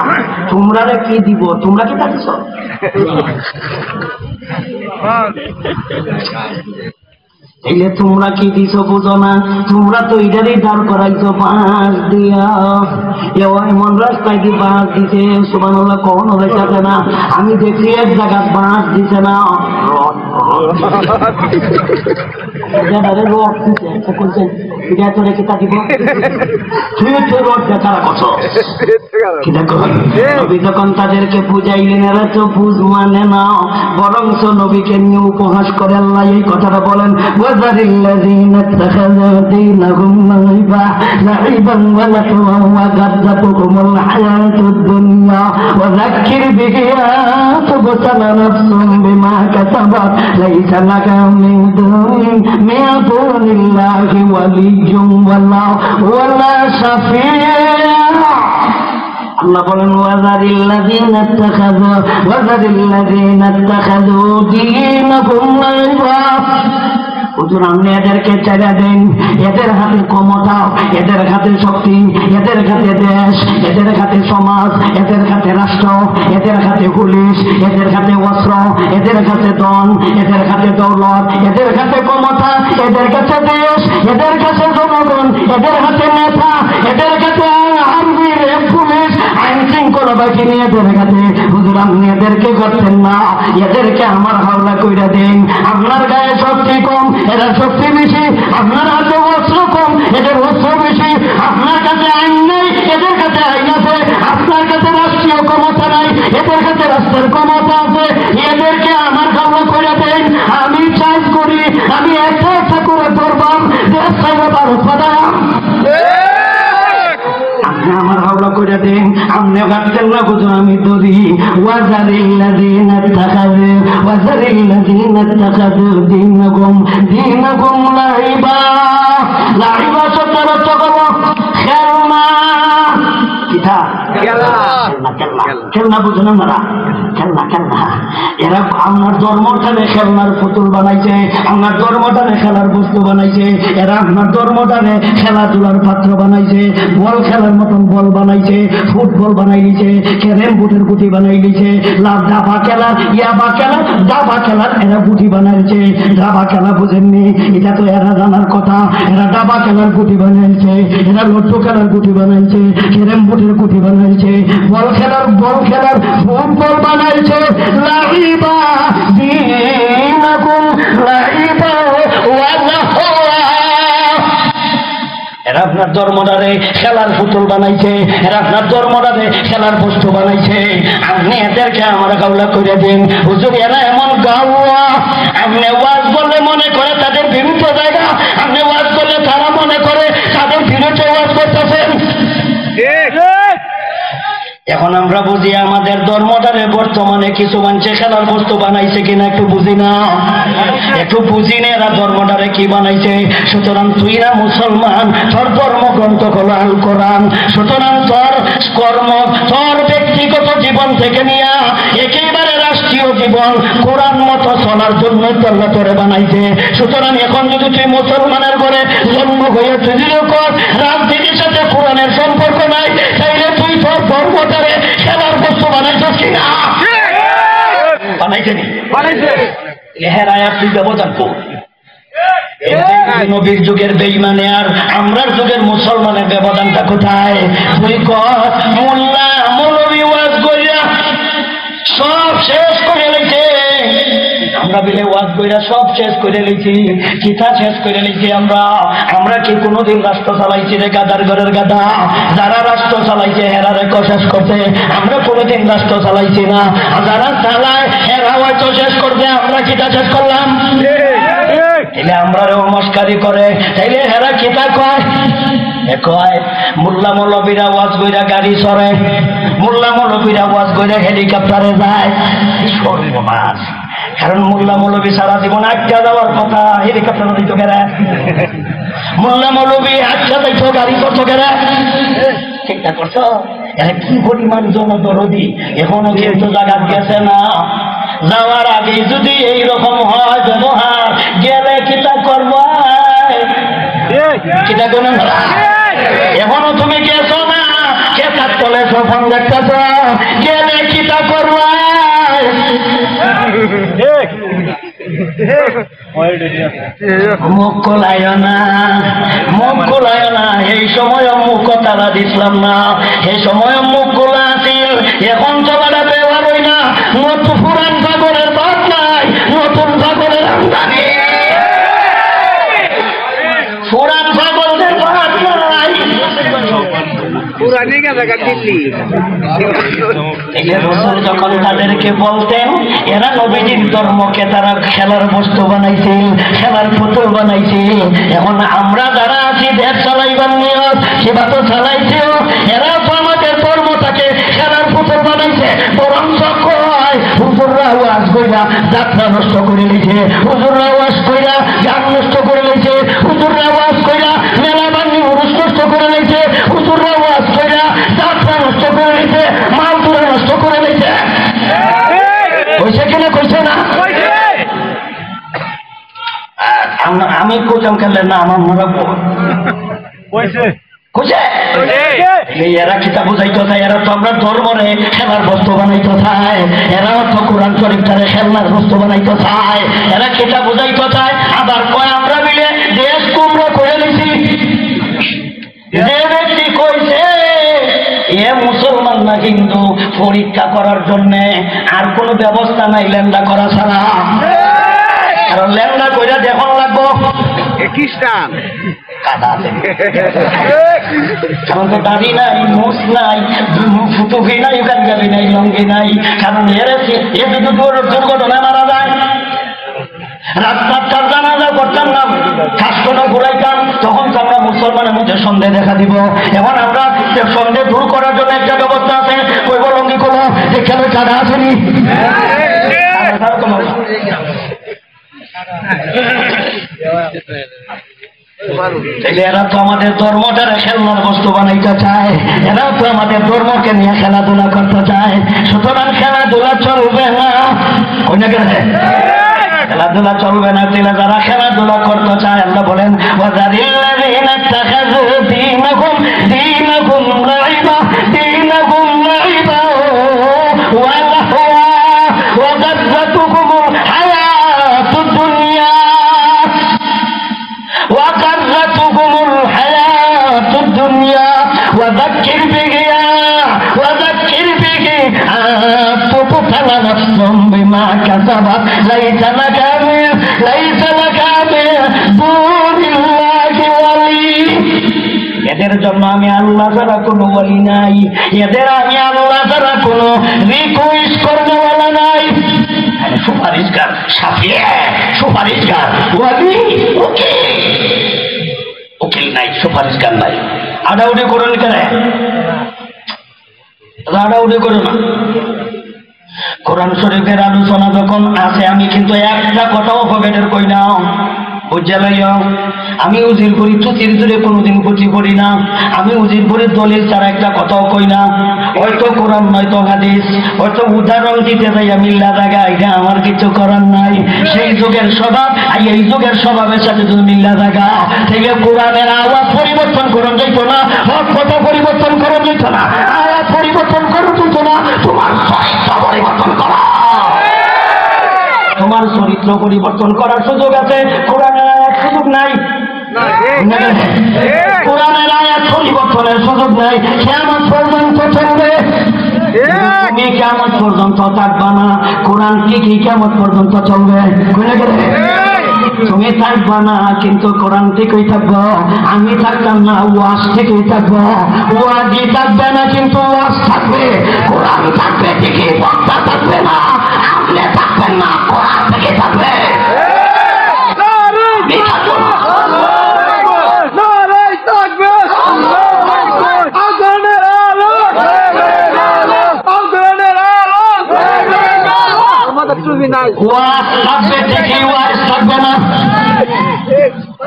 তোমরা কি দিব? তোমরা কি থাকছ? এলে তোমরা কি দিছ বুঝো না? তোমরা তো এটারই দাঁড় করাইছো বাঁশ দিয়া। এমন রাস্তায় কি বাঁশ দিছে, সুবহানাল্লাহ কখনো দেখাতে না। আমি দেখছি এক জায়গা বাঁশ দিছে না, রড দিছে। এটা তো রেখে থাকিব, রড দেখার কথা। নবী যখন তাদেরকে বুঝাইলেন, এরা তো বুঝ মানে না, বরঞ্চ নবীকে নিয়ে উপহাস করে আল্লাহ এই কথাটা বলেন, ওয়াযারিল্লাযীনা ইত্তাখাযু দীনাহুম লাইবান ওয়া লাহওয়ান ওয়া গাররাতুহুমুল হায়াতুদ দুনিয়া ওয়া যাক্কির বিহি আন তুবতালা নাফসুম বিমা কাসাবাত লাইসা লাকা মিন দুনিল্লাহি ওয়ালিয়্যুন ওয়ালা শাফি'un আল্লাহ বলেন ওয়াজারিল্লাযীনা ইত্তাখাযু দীনাহুম লাইবা। হুজুর আপনি এদেরকে ছেড়ে দেন, এদের হাতে ক্ষমতা, এদের হাতে শক্তি, এদের হাতে দেশ, এদের হাতে সমাজ, এদের হাতে রাষ্ট্র, এদের হাতে পুলিশ, এদের হাতে অস্ত্র, এদের কাছে ধন, এদের হাতে দৌলত, এদের হাতে ক্ষমতা, এদের কাছে দেশ, এদের কাছে জনগণ, এদের হাতে নেতা, এদের কাছে আর্মি, পুলিশ, আইন শৃঙ্খলা বাহিনী, এদের কাছে। হুজুর আপনি এদেরকে করতেন না, এদেরকে আমার হাওলা কইরা দেন। আপনার গায়ে শক্তি কম, এরা শক্তি বেশি। আপনার হাতে অস্ত্র কম, এদের অস্ত্র বেশি। আপনার কাছে আইন নেই, এদের কাছে আইন আছে। আপনার কাছে রাষ্ট্রীয় ক্ষমতা নাই, এদের কাছে রাষ্ট্রের ক্ষমতা আছে। এদেরকে আমার হাওলা কইরা দেন। আমি চাষ করি, আমি একটা একটা করে করবাম, দেশ চাইব ভারত পাঠাম। আপনি আমার হাওলা করে দেন, আপনি গাচ্ছেন না হুজুর আমি ধরি। ওয়াজারিল্লাযীনা ইত্তাখাযু দীনাহুম লাইবা। লাইবা শব্দের অর্থ হলো খেলনা। কিতা? খেলনা বুঝেন আপনারা? খেলনা। এরা আপনার ধর্মটারে খেলনার পুতুল বানাইছে, আপনার ধর্মটারে খেলার বস্তু বানাইছে। এরা আপনার ধর্মটারে খেলাধুলার পাত্র বানাইছে, বল খেলার মতন বল বানাইছে, ফুটবল বানাই দিছে, ক্যারেম বুটের গুটি বানাই দিছে, দাবা খেলার দাবা খেলার এরা গুটি বানাইছে। দাবা খেলা বুঝেননি? এটা তো এরা জানার কথা। এরা দাবা খেলার গুটি বানাইছে, এরা লট্টু খেলার গুটি বানাইছে, ক্যারেম বুটের গুটি বানাইছে, বল খেলার ফুটবল বানাইছে। লাইবা দীনাকুম লাইবা ওয়া লাহওয়া। এরা আপনার ধর্মটারে খেলার পুতুল বানাইছে, এরা আপনার ধর্মটারে খেলার বস্তু বানাইছে। আপনি এদেরকে আমার গাওলা করে দিন। হুজুর এরা এমন গাওয়া, আপনি ওয়াজ বললে মনে করে তাদের বিরুদ্ধ জায়গা, আপনি ওয়াজ করলে তারা মনে করে তাদের বিরুদ্ধে ওয়াজ করতেছেন। এখন আমরা বুঝি আমাদের ধর্মটারে বর্তমানে কিছু মানুষে খেলার বস্তু বানাইছে কিনা একটু বুঝি না, একটু বুঝি না এরা ধর্মটারে কি বানাইছে। সুতরাং তুই না মুসলমান, তোর ধর্মগ্রন্থ হলো আল কোরআন। সুতরাং তোর ব্যক্তিগত জীবন থেকে নিয়ে একেবারে রাষ্ট্রীয় জীবন কোরআন মতো চলার জন্য আল্লাহ তোরে বানাইছে। সুতরাং এখন যদি তুই মুসলমানের ঘরে জন্ম হয়ে তুই কর রাজনীতির সাথে কোরআনের সম্পর্ক নাই, তাইলে তুই তোর ধর্মটারে খেলার বস্তু বানাইছিস কিনা? বানাইছে নি? হেরায় আপনি ব্যবধান কর। নবীর যুগের বেঈমানে আর আমরার যুগের মুসলমানের ব্যবধানটা কোথায়? তুই কর মোল্লা মৌলবী ওয়াজ কইরা সব শেষ করে লইছে। আমরা বিলে ওয়াজ কইরা সব শেষ করে লইছি, কিতা শেষ করে লইছি। আমরা কি কোনোদিন রাষ্ট্র চালাইছি রে? গাদার ঘরের গাদা যারা রাষ্ট্র চালাইছে হেরা রেখো শেষ করতে। আমরা কোনোদিন রাষ্ট্র চালাইছি না, যারা চালায় হেরা হয়তো শেষ করতে, আমরা কিতা শেষ করলাম? তাইলে আমরা মস্কারি করে, তাইলে হেরা কিতা কয়? কয় মোল্লা মৌলবীরা ওয়াজ কইরা গাড়ি চড়ে, মোল্লা মৌলবীরা ওয়াজ কইরা হেলিকপ্টারে যায়। সর্বনাশ! কারণ মোল্লা মৌলবী সারা জীবন আটকা যাওয়ার কথা, হেলিকপ্টার দিত কেরা? মোল্লা মৌলবী আটকা দিত, গাড়ি করতো কেরা? ঠিকঠাক করছো? এরা কি পরিমাণ জনদরদি, এখনো কিন্তু জায়গা গেছে না। যাওয়ার আগে যদি এইরকম হয় ব্যবহার, গেলে কিতা করবো? কিতা করবেন? এখনো তুমি গেছো না, কেতার তলে ফোন দেখতেছ, গেলে কিতা করবো? মুখ খোলায় না, এই সময় মুখ তারা দিছিলাম না, এই সময় মুখ খোলা আছিল। এখন সবারা ব্যবহার হই না, নতুন পুরান সাগরের বাদ নাই, নতুন সাগরের আমদানি। পুরান সাগরের বাদ নাই, যখন তাদেরকে বলতেন এরা নবীজির ধর্মকে তারা খেলার বস্তু বানাইছে, খেলার পুতুল বানাইছে। এখন আমরা যারা আছি দেশ চালাইবার নিয়ত, সেবা তো চালাইছেও, এরা তো আমাদের ধর্মটাকে খেলার পুতুল বানাইছে। বরঞ্চ কয় হুজুররা ওয়াজ কইরা যাত্রা নষ্ট করে নিছে, হুজুররা ওয়াজ কইরা গান নষ্ট করে নিছে, হুজুররা ওয়াজ কইরা মেলা বান্নি উরুস নষ্ট করে নিছে, হুজুররা ওয়াজ কইরা যাত্রা নষ্ট করে নিছে। আমি কোচাম খেললে না আমার মরাবো এরা কিতা বুঝাইতে চায়, এরা তো আমরা ধর্মরে খেলার বস্তু বানাইতে চায়, এরাও তো কোরআন শরীফটারে খেলনার বস্তু বানাইতে চায়, এরা কিতা বুঝাইতে চায়। আবার কয় আমরা মিলে দেশ কুমড়ো করে নিছি। যে ব্যক্তি কইছে এ মুসলমান না হিন্দু পরীক্ষা করার জন্য আর কোন ব্যবস্থা নাই লেনদা করা ছাড়া। কারণ লেনদা কইরা দেখুন লাগবো খ্রিস্টান কারণ তো দাড়ি নাই, মুস নাই, ফুটুফি নাই, গাঞ্জাবি নাই, লঙ্গি নাই। কারণ এর যদি দুর্ঘটনায় মারা যায়, রাস্তার জানাজা করতাম না, খাসনো ঘুরাইতাম, তখন তো আমরা মুসলমানের মধ্যে সন্দেহ দেখা দিব। এখন আমরা সন্দেহ দূর করার জন্য একটা ব্যবস্থা আছে, কইব লঙ্গি করো এখানে কাদা আসেনি। এরা তো আমাদের ধর্মটারে খেলনার বস্তু বানাইতে চায়, এরা তো আমাদের ধর্মকে নিয়ে খেলাধুলা করতে চায়। সুতরাং খেলাধুলা চলবে না, খেলাধুলা চলবে না। তাহলে যারা খেলাধুলা করতে চায় আল্লাহ বলেন এদের জন্য আমি আল্লাহ ছাড়া কোনো ওয়ালি নাই, এদের আমি আল্লাহ ছাড়া কোনো রিকোয়েস্ট করনেওয়ালা নাই। সুপারিশগার সাফিয়ে, সুপারিশগার ওয়ালি, উকিল নাই, সুপারিশগার নাই। আডাউডি করুন কেন? আডাউডি করো না। কোরআন শরীফের আলোচনা যখন আছে, আমি কিন্তু একটা কথাও পকেটের কই না, বুঝে লাইও। আমি উজির করি তুতির জোরে কোনোদিন গতি করি না, আমি উজির করি দলিল ছাড়া একটা কথাও কই না। হয়তো কোরআন নয়তো হাদিস, হয়তো উদাহরণ দিতে যাই মিল্লা জায়গা, এটা আমার কিছু করার নাই। সেই যুগের স্বভাব আর এই যুগের স্বভাবের সাথে যদি মিল্লা জায়গা থেকে কোরআনের আওয়াজ পরিবর্তন করা যাইতো না, কথা পরিবর্তন করা যেত না, আওয়াজ পরিবর্তন করা যেত না। তোমার চরিত্র পরিবর্তন করা, তোমার চরিত্র পরিবর্তন করার সুযোগ আছে, কোরআনের আয়াত সুযোগ নাই। কোরআনের আয়াত পরিবর্তনের সুযোগ নাই। কিয়ামত পর্যন্ত চলবে, তুমি কিয়ামত পর্যন্ত থাকবা না। কোরআন কি কিয়ামত পর্যন্ত চলবে? তুমি থাকবা না, কিন্তু কোরআন থেকেই থাকবো। আমি থাকতাম না, ওয়াজ থেকেই থাকবো। ওয়াজই থাকবে না, কিন্তু ওয়াজ থাকবে। কোরআন থাকবে ঠিকই, বক্তা থাকবে না, আপনি থাকবেন না, কোরআন থেকে থাকবে।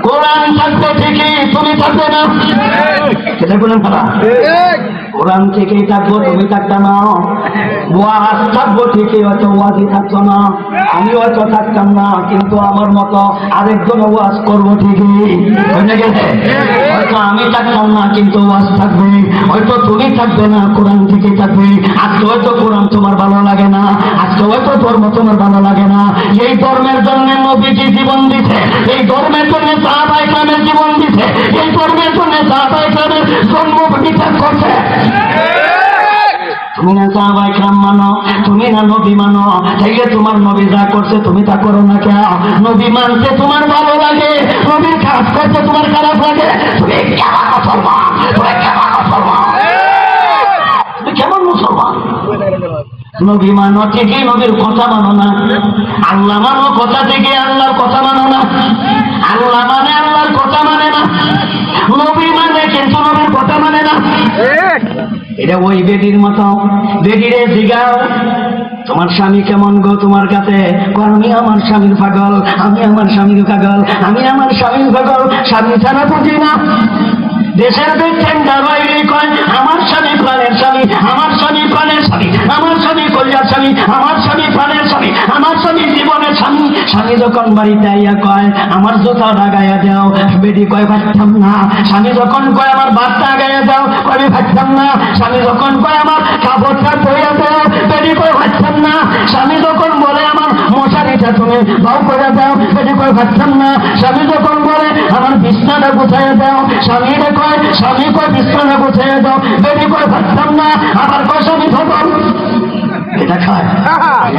কোরআন থাকবে ঠিকই, তুমি থাকবে না। সেটা বলেন তারা, কোরআন থেকেই থাকবো, তুমি থাকতে না। ওয়াজ থাকবো ঠিকই, হয়তো ওয়াজই থাকতো না, আমি হয়তো থাকতাম না, কিন্তু আমার মতো আরেকজন ওয়াজ করবো ঠিকই। হয়তো আমি থাকতাম না, কিন্তু ওয়াজ থাকবে। হয়তো তুমি থাকবে না, কোরআন থেকেই থাকবে। আজকে হয়তো কোরআন তোমার ভালো লাগে না, আজকে হয়তো ধর্ম তোমার ভালো লাগে না। এই ধর্মের জন্য নবীজি জীবন দিছে, এই ধর্মের জন্য সাহাবায়ে কেরামের জীবন দিছে, এই ধর্মের জন্য সাহাবায়ে কেরামের জন্ম বিত্যাগ করছে। তুমি না সাহাবায়ে কেরাম মানো, তুমি না নবী মানো, তাইলে তোমার নবী যা করছে তুমি তা করো না কেন? নবী মানতে তোমার ভালো লাগে, নবীর কাজ করতে তোমার খারাপ লাগে। তুমি কেমন মুসলমান? তুমি কেমন মুসলমান? তুমি কেমন মুসলমান? নবী মানো ঠিকই, নবীর কথা মানো না। আল্লাহ মানো, কথা থেকে আল্লাহর কথা মানো না। আল্লাহ মানে আল্লাহর কথা মানে না, নবী মানে কিন্তু নবীর কথা মানে না। এটা ওই বেটির মতো, বেটিরে জিগাও তোমার স্বামী কেমন গো তোমার কাছে? আমি আমার স্বামীর পাগল, আমি আমার স্বামীর পাগল, আমি আমার স্বামীর পাগল, স্বামী ছাড়া বুঝি না। দেশের টেন্ডার হইলে কয় আমার স্বামী প্রাণের স্বামী, আমার স্বামী প্রাণের স্বামী, আমার স্বামী কল্যাণ স্বামী, আমার স্বামী প্রাণের স্বামী, আমার স্বামী জীবনের স্বামী, স্বামী যখন বাড়িতে আইয়া কয় আমার জুতা লাগাইয়া দাও, বেডি কয় ভাবতাম না। স্বামী যখন কয় আমার ভাতটা আগাইয়া দাও, আমি ভাবতাম না। স্বামী যখন কয় আমার কাপড়টা ধুইয়া দাও, বেডি কয় ভাবতাম না। স্বামী যখন বলে আমার মশারিটা তুমি বাউ করে দাও, বেডি কয় ভাবতাম না। স্বামী যখন বলে আমার বিছনাটা গুছাইয়া দাও, স্বামী কয় বিছনাটা গুছাইয়া দাও, বেডি কয় ভাবতাম না। আবার কয় স্বামী খবর এটা খায়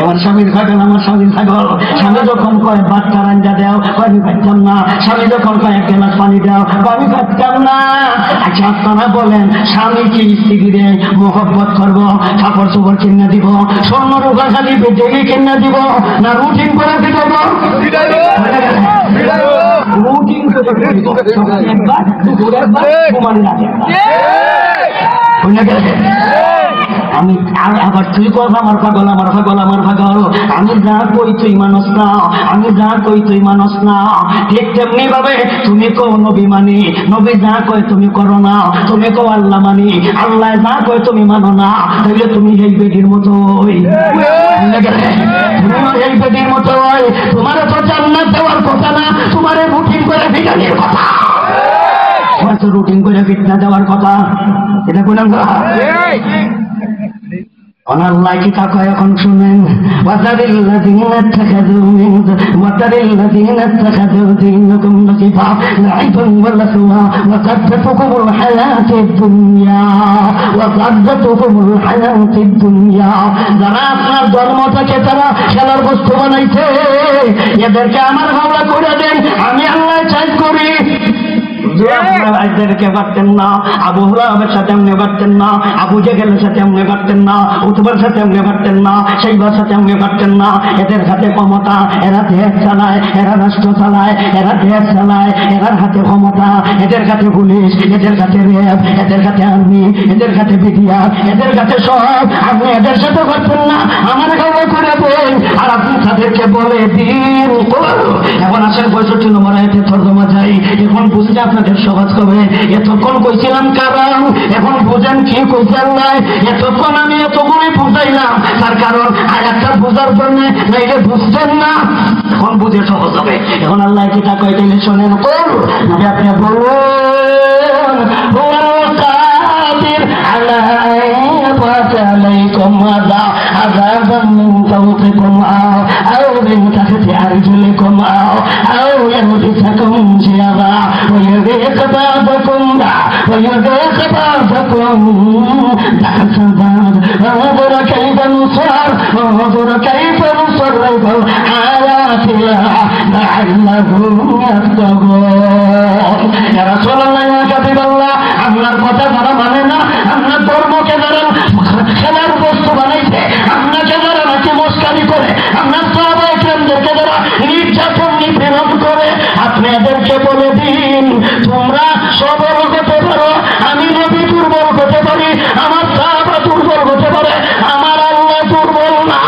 আমার স্বামীর ছাগল, আমার স্বামীর ছাগল। স্বামী যখন কয় ভাতটা রান্না দাও, আমি খাইতাম না। স্বামী যখন কয় এক গ্লাস পানি দাও, আমি খাইতাম না। আচ্ছা আপনারা বলেন স্বামী কি স্ত্রীরে মোহব্বত করবো, কাপড় চোপড় কিনে দিব, স্বর্ণ রূপা খালি ডেলি কিনে দিব, না রুটিন করে দিব? রুটিন করে দিব, একবার দুপুর একবার ঘুমানি রাখে। আমি আবার তুই কর আমার পাগল, আমার পাগল, আমার পাগল। আমি যা কই তুই মানুষ না, আমি যা কই তুই মানুষ না। ঠিক তেমনি ভাবে তুমি কো নবী মানি, নবী যা কয় তুমি করো না। তুমি কো আল্লাহ মানি, আল্লাহ যা কয় তুমি মানো না। তাহলে তুমি এই বেডির মতো, তুমি এই বেডির মতো। তোমার তো জান্নাত দেওয়ার কথা না, তোমার রুটিন করে বিজ্ঞানের কথা, তোমার তো রুটিন করে ফিটনা দেওয়ার কথা। এটা কোন আল্লাহ কি তা কয় এখন শুনেন। ওয়াতারিল্লাযীনা ইত্তাখাযু দীনাকুম লাইবা লাইবান ওয়া লাহওয়া ওয়া সাদ্দাতুকুমুল হায়াতিদ দুনিয়া। যারা আপনার ধর্মটাকে তারা খেলার বস্তু বানাইছে, এদেরকে আমার হাওলা করে দেন, আমি আল্লাহ চাই করি। পারতেন না, আবু হুরায়রার সাথে এমনি পারতেন না, আবু জেহেলের সাথে এমনি পারতেন না, উতবার সাথে এমনি পারতেন না, শাইবার সাথে এমনি পারতেন না। এদের হাতে ক্ষমতা, এরা দেশ চালায়, এরা রাষ্ট্র চালায়, এরা দেশ চালায়, এরার হাতে ক্ষমতা, এদের কাছে পুলিশ, এদের কাছে র্যাব, এদের কাছে আর্মি, এদের কাছে বিডিআর, এদের কাছে সব। আপনি এদের সাথে পারতেন না, আমার গাওয়া করে দেন, আর আপনি তাদেরকে বলে দিন। এখন আসেন 65 নম্বর আয়াতের তরজমা যাই। এখন বুঝতে আপনাদের সহজ হবে। এতক্ষণ কইছিলাম কারণ, এখন বুঝেন কি কইছেন নাই। এতক্ষণ আমি এতগুলি বুঝাইলাম, তার কারণ আয়াতটা বুঝার জন্য, নাইলে বুঝতেন না। এখন বুঝে সহজ হবে। এখন আল্লাহ কি তা কয় তাইলে শোনেন। কোন নবী আপনি বলুন, হুয়াল কাদির আলা আলাইকুম আযাবান মিন ফাওকিকুম আও মিন তাহতি আরজুলিকুম আও ইয়ামদিসাকুম শিয়াবা ওয়া ইয়াযিক বা'দাকুম বা'দাকুম انظر كيف نصرف آياتنا لعلهم يتقون। يا رسول الله يا حبيب الله, আপনার কথা যারা মানে না, আপনার ধর্মকে যারা খেলার বস্তু বানাইছে, আপনাকে যারা নাকি মস্কারি করে, আপনার সাহাবায়ে কেরামদেরকে যারা নির্যাতন নিপীড়ন করে, আপনি এদেরকে বলে দিন তোমরা সবল হতে পারো, আমি নবী দুর্বল হতে পারি, আমার সাহাবা দুর্বল হতে পারে, আমার আল্লাহ দুর্বল না।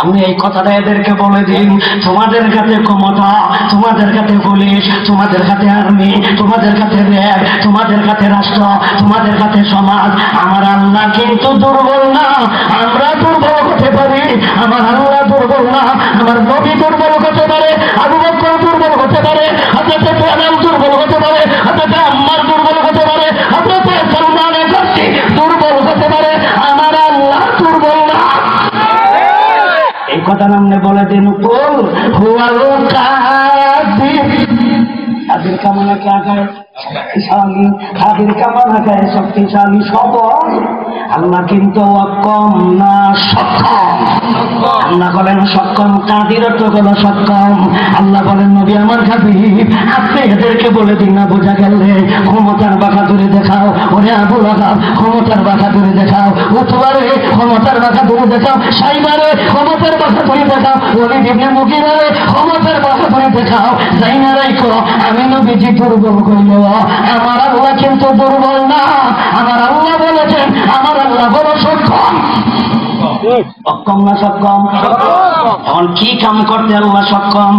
আপনি এই কথাটা এদেরকে বলে দিন। তোমাদের কাছে ক্ষমতা, তোমাদের কাছে পুলিশ, তোমাদের কাছে আর্মি, তোমাদের কাছে র্যাব, তোমাদের কাছে রাষ্ট্র, তোমাদের কাছে সমাজ, আমার আল্লাহ কিন্তু দুর্বল না। আমরা দুর্বল হতে পারি, আমার আল্লাহ দুর্বল না। আমার নবী দুর্বল হতে পারে, আবু বকর দুর্বল হতে পারে, হযরত বেলাল দুর্বল হতে পারে, হযরত আম্মার দুর্বল হতে পারে, হযরত সালমান ফারসি দুর্বল হতে পারে, আমার আল্লাহ দুর্বল না। এই কথা নামনে বলে দিন, কুল হুয়াল কাদির। কাদির কামনা কে আগায় শক্তিশালী, কাদির কামনা গায়ে শক্তিশালী সবল। আল্লাহ কিন্তু অক্ষম না, সক্ষম। আল্লাহ বলেন সক্ষম, কাদির তো হলো সক্ষম। আল্লাহ বলেন নবী আমার হাবিব, আপনি এদেরকে বলে দিন না, বোঝা গেলে ক্ষমতার বাহাদুরি দেখাও। ওরে আবু লাহাব ক্ষমতার বাহাদুরি দেখাও, উতবারে ক্ষমতার বাহাদুরি দেখাও, সাইবারে ক্ষমতার বাহাদুরি দেখাও, ওলিদ ইবনে মুগীরারে ক্ষমতার বাহাদুরি দেখাও। যাই না রাইখো আমি নবীজি দুর্বল কইল, আমার আল্লাহ কিন্তু দুর্বল না। আমার আল্লাহ বলেছেন, আমার আল্লাহ বড় সক্ষম। অক্ষম না সক্ষম? এখন কি কাম করতে আল্লাহ সক্ষম?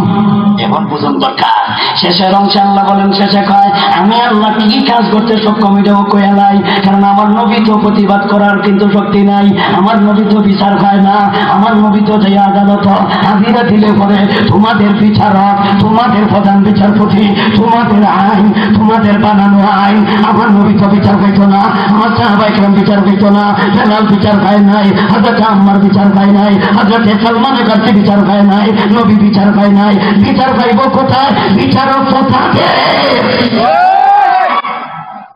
এখন বুঝুন দরকার। শেষের অংশে আল্লাহ বলেন, শেষে কয় আমি আল্লাহ কি কাজ করতে সক্ষম এটাও কয়ে নাই, কারণ আমার নবী তো প্রতিবাদ করার কিন্তু শক্তি নাই, আমার নবী তো বিচার খায় না, আমার নবী তো যে আদালত হাজিরা দিলে পরে তোমাদের বিচারক, তোমাদের প্রধান বিচারপতি, তোমাদের আইন, তোমাদের বানানো আইন, আমার নবী তো বিচার খাইতো না, আমার সাহাবায়ে কেরাম বিচার খাইতো না, বেলাল বিচার খায় নাই, হযরত আম্মার বিচার খায় নাই, হযরত সালমান ফারসি বিচার খায় নাই, নবী বিচার খায় নাই। বিচার খাইব কোথায়? বিচারক তো তাদের।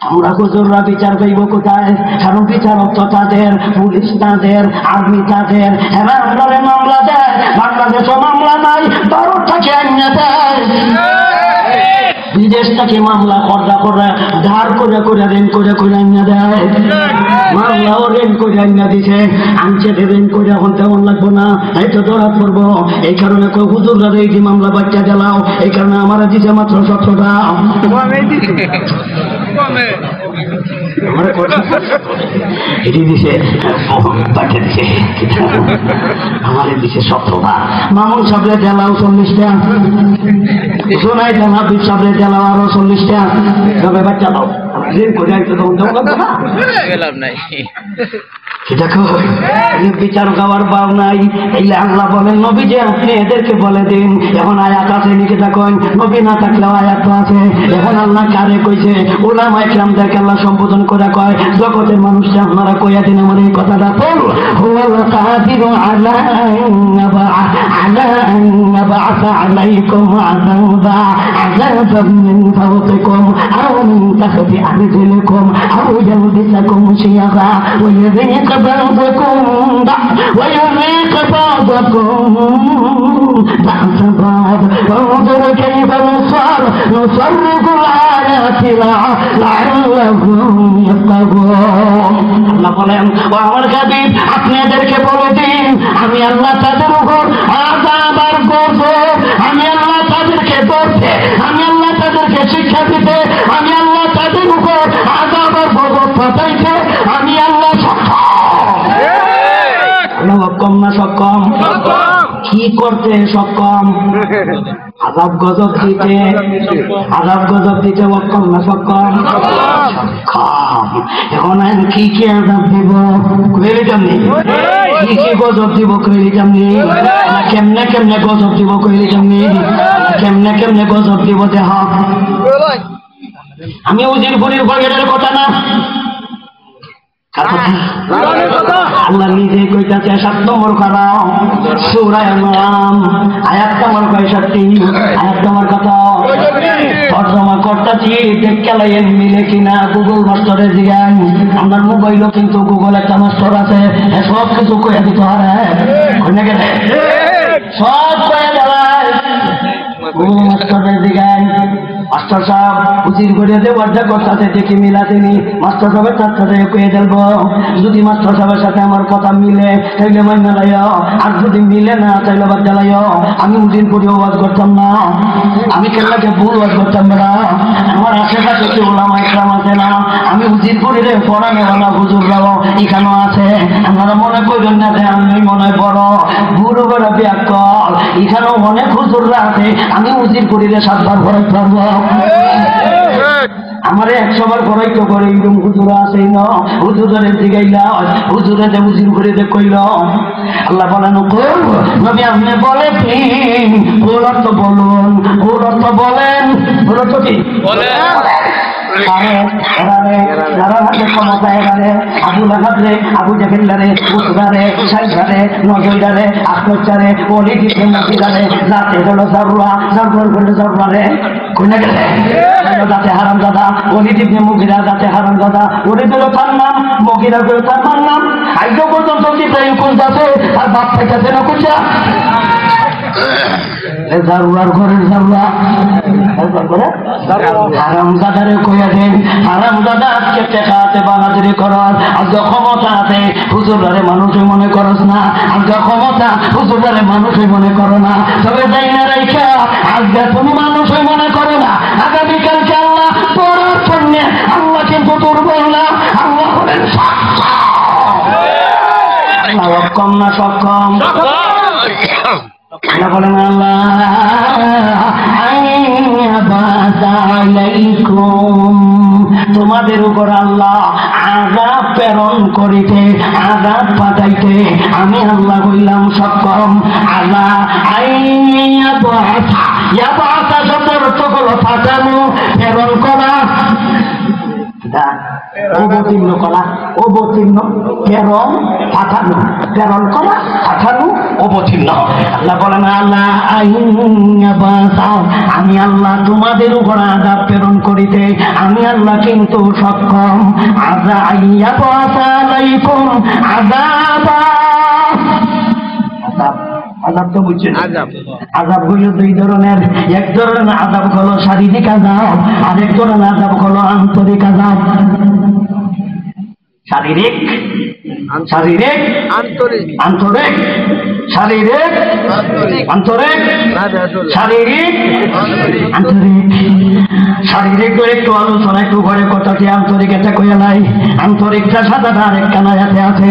আমরা হুজুররা বিচার পাইব কোথায়? কারণ বিচারক তো তাদের, পুলিশ তাদের, আর্মি তাদের, এরা আমরা মামলা দেয়। বাংলাদেশও মামলা নাই, ভারত থেকে আইনা দেয়, বিদেশ থেকে মামলা কর্দা করে ধার করে করে রেন করে করে আইনা দেয়। মামলাও রেন করে আইনা দিছে, আনছে রেন করে এখন তেমন লাগবো না, এই তো ধরা পড়বো। এই কারণে কই হুজুররা এই যে মামলা বাচ্চা দিলাও, এই কারণে আমার দিছে মাত্র 700টা। আমার দিছে 700টা। মামুন সাবরে দেলাও 40টা, সোনাই জানা বিশ সাবরে দেলাও আরো 40টা। তবে বাচ্চা দাও বিচার গাওয়ার বাউ নাই। এই আল্লাহ বলেন নবী যে আপনি এদেরকে বলে দিন। এখন আয়াত আছে নাকি দেখুন, নবী না থাকলেও আয়াত আছে। এখন আল্লাহ কারে কইছে? উলামায়ে কেরামদেরকে আল্লাহ সম্বোধন করে কয়, জগতের মানুষকে আপনারা কইয়া দিন আমার এই কথাটা বল, হুয়াল কাদিরু আলা আন ইয়াবআসা আলাইকুম আযাবান মিন ফাওকিকুম আও মিন তাহতি আরজুলিকুম আও ইয়ালবিসাকুম শিয়াযা ওয়া يذيق بعضكم بعض بعض وانظر كيف نصرف الآيات لعلهم يفقهون। আল্লাহ বলেন, ও আমার হাবিব আপনি এদেরকে বলে দিন আমি আল্লাহ তাদের উপর আযাব আর গজব, আমি আল্লাহ তাদেরকে ধরতে, আমি আল্লাহ তাদেরকে শিক্ষা দিতে, আমি আল্লাহ তাদের উপর আযাব আর গজব পাঠাইতে, আমি আল্লাহ সক্ষম না সক্ষম? কি করতে সক্ষম? আযাব গজব দিতে, আযাব গজব দিতে সক্ষম না সক্ষম? সক্ষম। এখন কি কি আযাব দিব কইলে জানি, কি কি গজব দিব কইলে জানি, কেমনে কেমনে গজব দিব কইলে জানি, কেমনে কেমনে গজব দিব দেহ। আমি উজিরপুরের বগের কথা না, আল্লাহ নিজে কইতাছে 7 নম্বর খারাপ সূরা আন-নাম আয়াত নম্বর 65, আয়াত নম্বর কত? তর্জমা করতেছি, দেখলাম মিলে কিনা গুগল মাস্টারে জিগান। আমার মোবাইলও কিন্তু গুগল একটা মাস্টার আছে, সব কিছু কইয়া দিতে পারে, সব কইয়া দেয়। গুগল মাস্টারের জিগান, মাস্টার সাহেব উচিত করে দেওয়ার যা কথা দেখি মিলা তিনি মাস্টার সাহেবের তার সাথে কয়ে দেব। যদি মাস্টার সাহেবের সাথে আমার কথা মিলে তাইলে মাইনা লাইও, আর যদি মিলে না তাইলে বাদ জ্বালাইও। আমি উদিন করে ওয়াজ করতাম না, আমি কেল্লাকে ভুল ওয়াজ করতাম না। আমার আশেপাশে কি ওলামা ইকরাম আছে না, আমি উদিন করে পড়ানেওয়ালা হুজুররাও এখানেও আছে। আপনারা মনে করবেন না যে আমি মনে হয় বড়, বুড়ো বড় ব্যাকল, এখানেও অনেক হুজুররা আছে। আমি উদিন করে 7 বার পড়াইতে পারবো। আমার 100 বার পড়াইতে করে এরকম হুজুর আছে না, হুজুরের দিগাইলা হুজুরে যে উজির করে দে কইল। আল্লাহ বলেন নবী আপনি বলে কি ভুল অর্থ বলুন, ভুল অর্থ বলেন, ভুল অর্থ কি বলেন? আবু লাহাবরে, আবু জাহেলরে, উতবারে, সাইবারে, নজরদারে, আখতারে, ওলিদ ইবনে মুগিরারে, জাতে হলো জাররা, জাররার হলো জাররারে, কোনে গেলে জাতে হারামজাদা, ওলিদ ইবনে মুগিরা জাতে হারামজাদা, ওলিদ হলো তার নাম, মুগিরা হলো তার নাম। আইজো পর্যন্ত ইব্রাহিম কোন জাতে আর বাপ পাইতাছে না কোনটা? জাররার ঘরের জাররা হারামজাদারে কইয়া দেন, হারামজাদা আজকে টেকাতে বানাদারি করার আজকে ক্ষমতা আছে, হুজুরারে মানুষই মনে করস না, আজকে ক্ষমতা হুজুরারে মানুষই মনে করো না। তবে যাই না রাইখা আজকে তুমি মানুষই মনে করো না, আগামীকালকে আল্লাহ পড়ার জন্য আল্লাহ কিন্তু দুর্বল না, আল্লাহ হলেন সাওয়াব কম না সক্ষম? আল্লাহ বলেন তোমাদের উপর আল্লাহ আযাব প্রেরণ করিতে, আযাব পাঠাইতে আমি আল্লাহ হইলাম সক্ষম। আল্লাহ ইয়াবাসা শব্দের অর্থ হলো পাঠানো, প্রেরণ করা, অবতীর্ণ করা, অবতীর্ণ, প্রেরণ, পাঠানো, প্রেরণ করা, পাঠানো, অবতীর্ণ। আল্লাহ বলেন আল্লাহ আমি আল্লাহ তোমাদের উপর আযাব প্রেরণ করিতে আমি আল্লাহ কিন্তু সক্ষম। আযাব তো বুঝছেন, আযাব হইল দুই ধরনের। এক ধরনের আযাব হলো শারীরিক আযাব, আর এক ধরনের আযাব হলো আন্তরিক আযাব। শারীরিক, শারীরিক, আন্তরিক, আন্তরিক, শারীরিক, আন্তরিক, শারীরিক, আন্তরিক। শারীরিক একটু আলোচনা একটু ঘরে কথাটি, আন্তরিক এটা কইয়া নাই। আন্তরিকটা সাদাটা আরেক কানায়াতে আছে।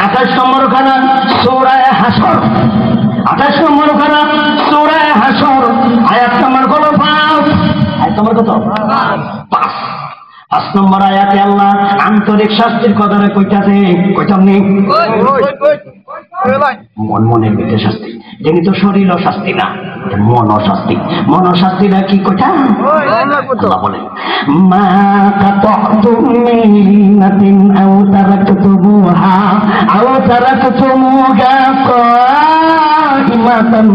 28 নম্বর খানা সূরা হাসর, 28 নম্বর খানা সূরা হাসর, আয়াত নম্বর হলো 5। আয়াত নম্বর কত? 5। 5 নম্বর আয়াতে আল্লাহ আন্তরিক শাস্তির কথা কইতাছে। কইতাম নি মন মনের ভিতরে শাস্তি, যেনি তো শরীর শাস্তি না, মন শাস্তি। মন শাস্তিটা কি কথা আল্লাহ বলেন মা কাতাতুম মিন লিনাতিন আও তারাকতুমুহা আও তারাকতুমুহা কাইমাতান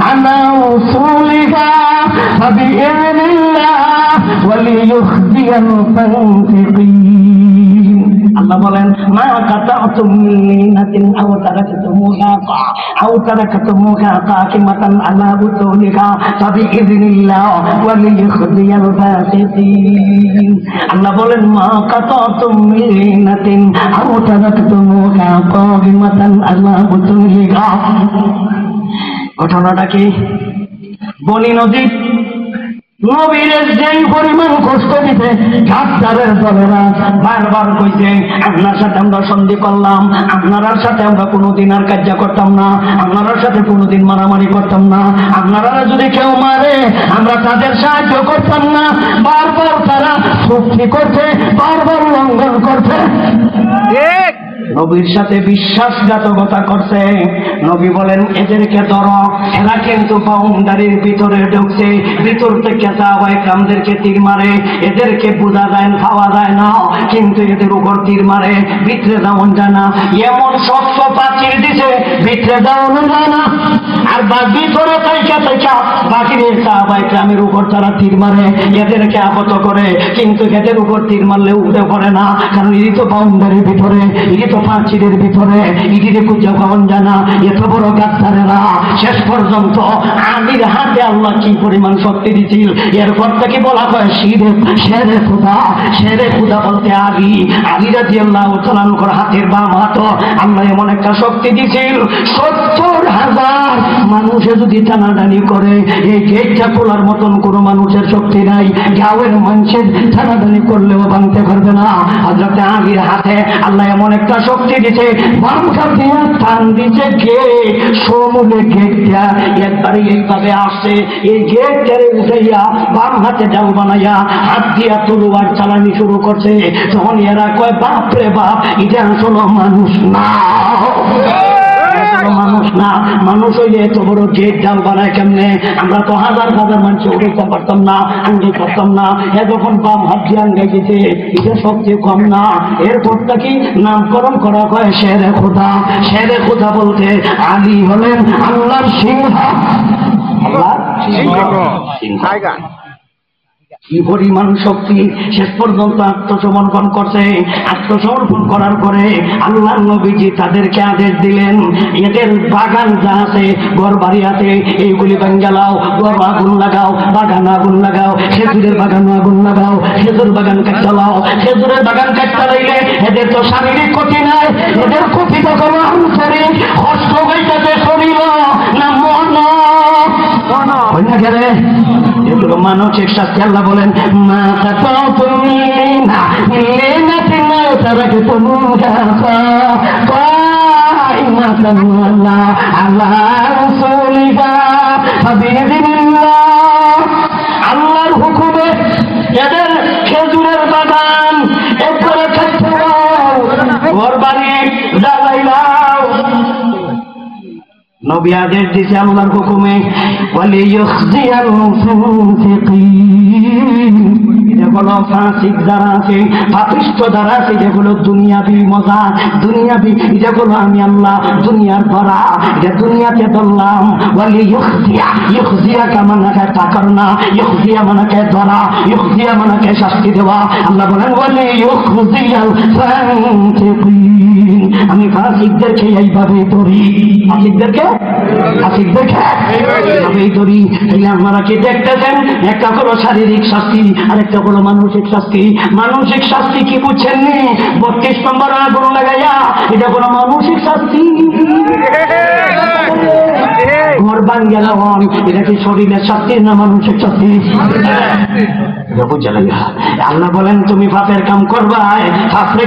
আলা উসুলিহা ফাবিইযনিল্লাহ ওয়ালিয়ুখজিয়াল মুতানফিকিন। আল্লাহ বলেন মা কাতাতুম মিন লিনাতিন আও তারাকতুমুহা আও তারাকতুমুহা কাইমাতান আলা উসুলিহা ফাবিইযনিল্লাহ ওয়ালিয়ুখজিয়াল মুতানফিকিন। আল্লাহ বলেন মা কাতাতুম মিন লিনাতিন আও তারাকতুমুহা কাইমাতান আলা উসুলিহা। ঘটনাটা কি? বনি নদী নবীর যেই পরিমাণ কষ্ট দিতে ডাক্তারের দলেরা বারবার কইছে আপনার সাথে আমরা সন্ধি করলাম, আপনার সাথে আমরা কোনোদিন আর কার্য করতাম না, আপনার সাথে কোনোদিন মারামারি করতাম না, আপনারা যদি কেউ মারে আমরা তাদের সাহায্য করতাম না। বারবার তারা চুক্তি করছে, বারবার লঙ্ঘন করছে, নবীর সাথে বিশ্বাসঘাতকতা করছে। নবী বলেন এদেরকে ধরো, এরা কিন্তু বাউন্ডারির ভিতরে ঢুকছে, ভিতর থেকে সাহাবায়ে কেরামদেরকে তীর মারে, এদেরকে বোঝা যায় না, পাওয়া যায় না, কিন্তু এদের উপর তীর মারে, ভিতরে যাওয়া যায় না। এমন শক্ত প্রাচীর দিছে ভিতরে যাওয়া যায় না। আর ভিতরে থাইকা থাইকা বাকির সাহাবায়ে কেরামের উপর তারা তীর মারে, এদেরকে আহত করে, কিন্তু এদের উপর তীর মারলে উঠে পড়ে না, কারণ এটি তো বাউন্ডারির ভিতরে, এটি তো প্রাচীরের ভিতরে, ইটিতে খুঁজে পাওয়া যায় না। এত বড় গাদ্দারেরা শেষ পর্যন্ত আলীর হাতে আল্লাহ কি পরিমাণ শক্তি দিছিল। এরপর থেকে বলা হয় শেরে খুদা। শেরে খুদা বলতে আলী, আলী রাদিয়াল্লাহু তাআলা আনহুর হাতের বাম হাত আল্লাহ এমন একটা শক্তি দিছিল, 70,000 মানুষে যদি টানাটানি করে এই গেটটা খোলার মতন কোনো মানুষের শক্তি নাই। গাঁয়ের মানুষের টানাটানি করলেও ভাঙতে পারবে না। হযরত আলীর হাতে আল্লাহ এমন একটা শক্তি দিছে, বাম হাতে টান দিছে গেট, সমূলে গেটটা একবারে এইভাবে আসছে, এই গেটটারে উঠাইয়া বাম হাতে জাল বানাইয়া হাত দিয়া তলোয়ার চালানি শুরু করছে। তখন এরা কয় বাপ রে বাপ, এটা আসলে মানুষ না, মানুষ না। মানুষ হইলে এত বড় গেট জাল বানায় কেমনে? আমরা তো হাজার হাজার মানুষ উঠাইতে পারতাম না, আঙ্গি করতাম না। এ যখন বাম হাত দিয়ে আঙ্গাই দিতে, এটা সবচেয়ে কম না। এরপরটা কি নামকরণ করা হয় শেরে খোদা। শেরে খোদা বলতে আলী হলেন আল্লাহর সিংহ, আল্লাহর সিংহ। কি পরিমাণ শক্তি! শেষ পর্যন্ত আত্মসমর্পণ করছে। আত্মসমর্পণ করার পরে আল্লাহ নবীজি তাদেরকে আদেশ দিলেন, এদের বাগান যা আছে, ঘর বাড়ি আছে, এইগুলি ভেঙে লাও, ঘর আগুন লাগাও, বাগান আগুন লাগাও, খেজুরের বাগান আগুন লাগাও, খেজুর বাগান কাটতে লাও। খেজুরের বাগান কাটতে লাইলে এদের তো শারীরিক ক্ষতি নাই, এদের ক্ষতি তো কোনো আন্তরিক কষ্ট হইতেছে শরীর না মন। এগুলো মানসিক শাস্তি। আল্লাহ বলেন মা কাতাতুম মিনহা লিনাতিন আও তারাকতুমুহা কাইমাতান আলা রাসূলিহা ফাবিইযনিল্লাহ। আল্লাহর হুকুমে এদের খেজুরের বাগান একবারে কাটতে দাও, ঘর বাড়ি জ্বালাইলাও। নবী আদেশ দিয়েছে আল্লাহর হুকুমে ওয়ালিয়ুখজিয়াল মুনাফিকিন। যেগুলো ফাসিক যারা আছে, পাপিষ্ঠ যারা আছে, যেগুলো দুনিয়াবি মজা, দুনিয়াবি যেগুলো আমি আল্লাহ দুনিয়ার ধরা, যে দুনিয়াতে ধরলাম। ওয়ালিয়ুখজিয়া, ইউখজিয়া কামানাকে টাকার না, ইউখজিয়া মানাকে ধরা, ইউখজিয়া মানাকে শাস্তি দেওয়া। আল্লাহ বলেন ওয়ালিয়ুখজিয়াল মুনাফিকিন। আমি ফাসিকদেরকে এইভাবে ধরি, ফাসিকদেরকে এইভাবেই ধরি। তাহলে আপনারা কি দেখতেছেন? একটা হলো শারীরিক শাস্তি আর একটা হলো মানসিক শাস্তি। মানসিক শাস্তি কি বুঝছেননি? 32 নম্বর আগুন লাগাইয়া, এটা কোনো মানসিক শাস্তি। ঘর বান গেল, এটা কি শরীরের শাস্তি না মানসিক শাস্তি? আল্লাহ বলেন তুমি পাপের কাম করবা, ফাপরে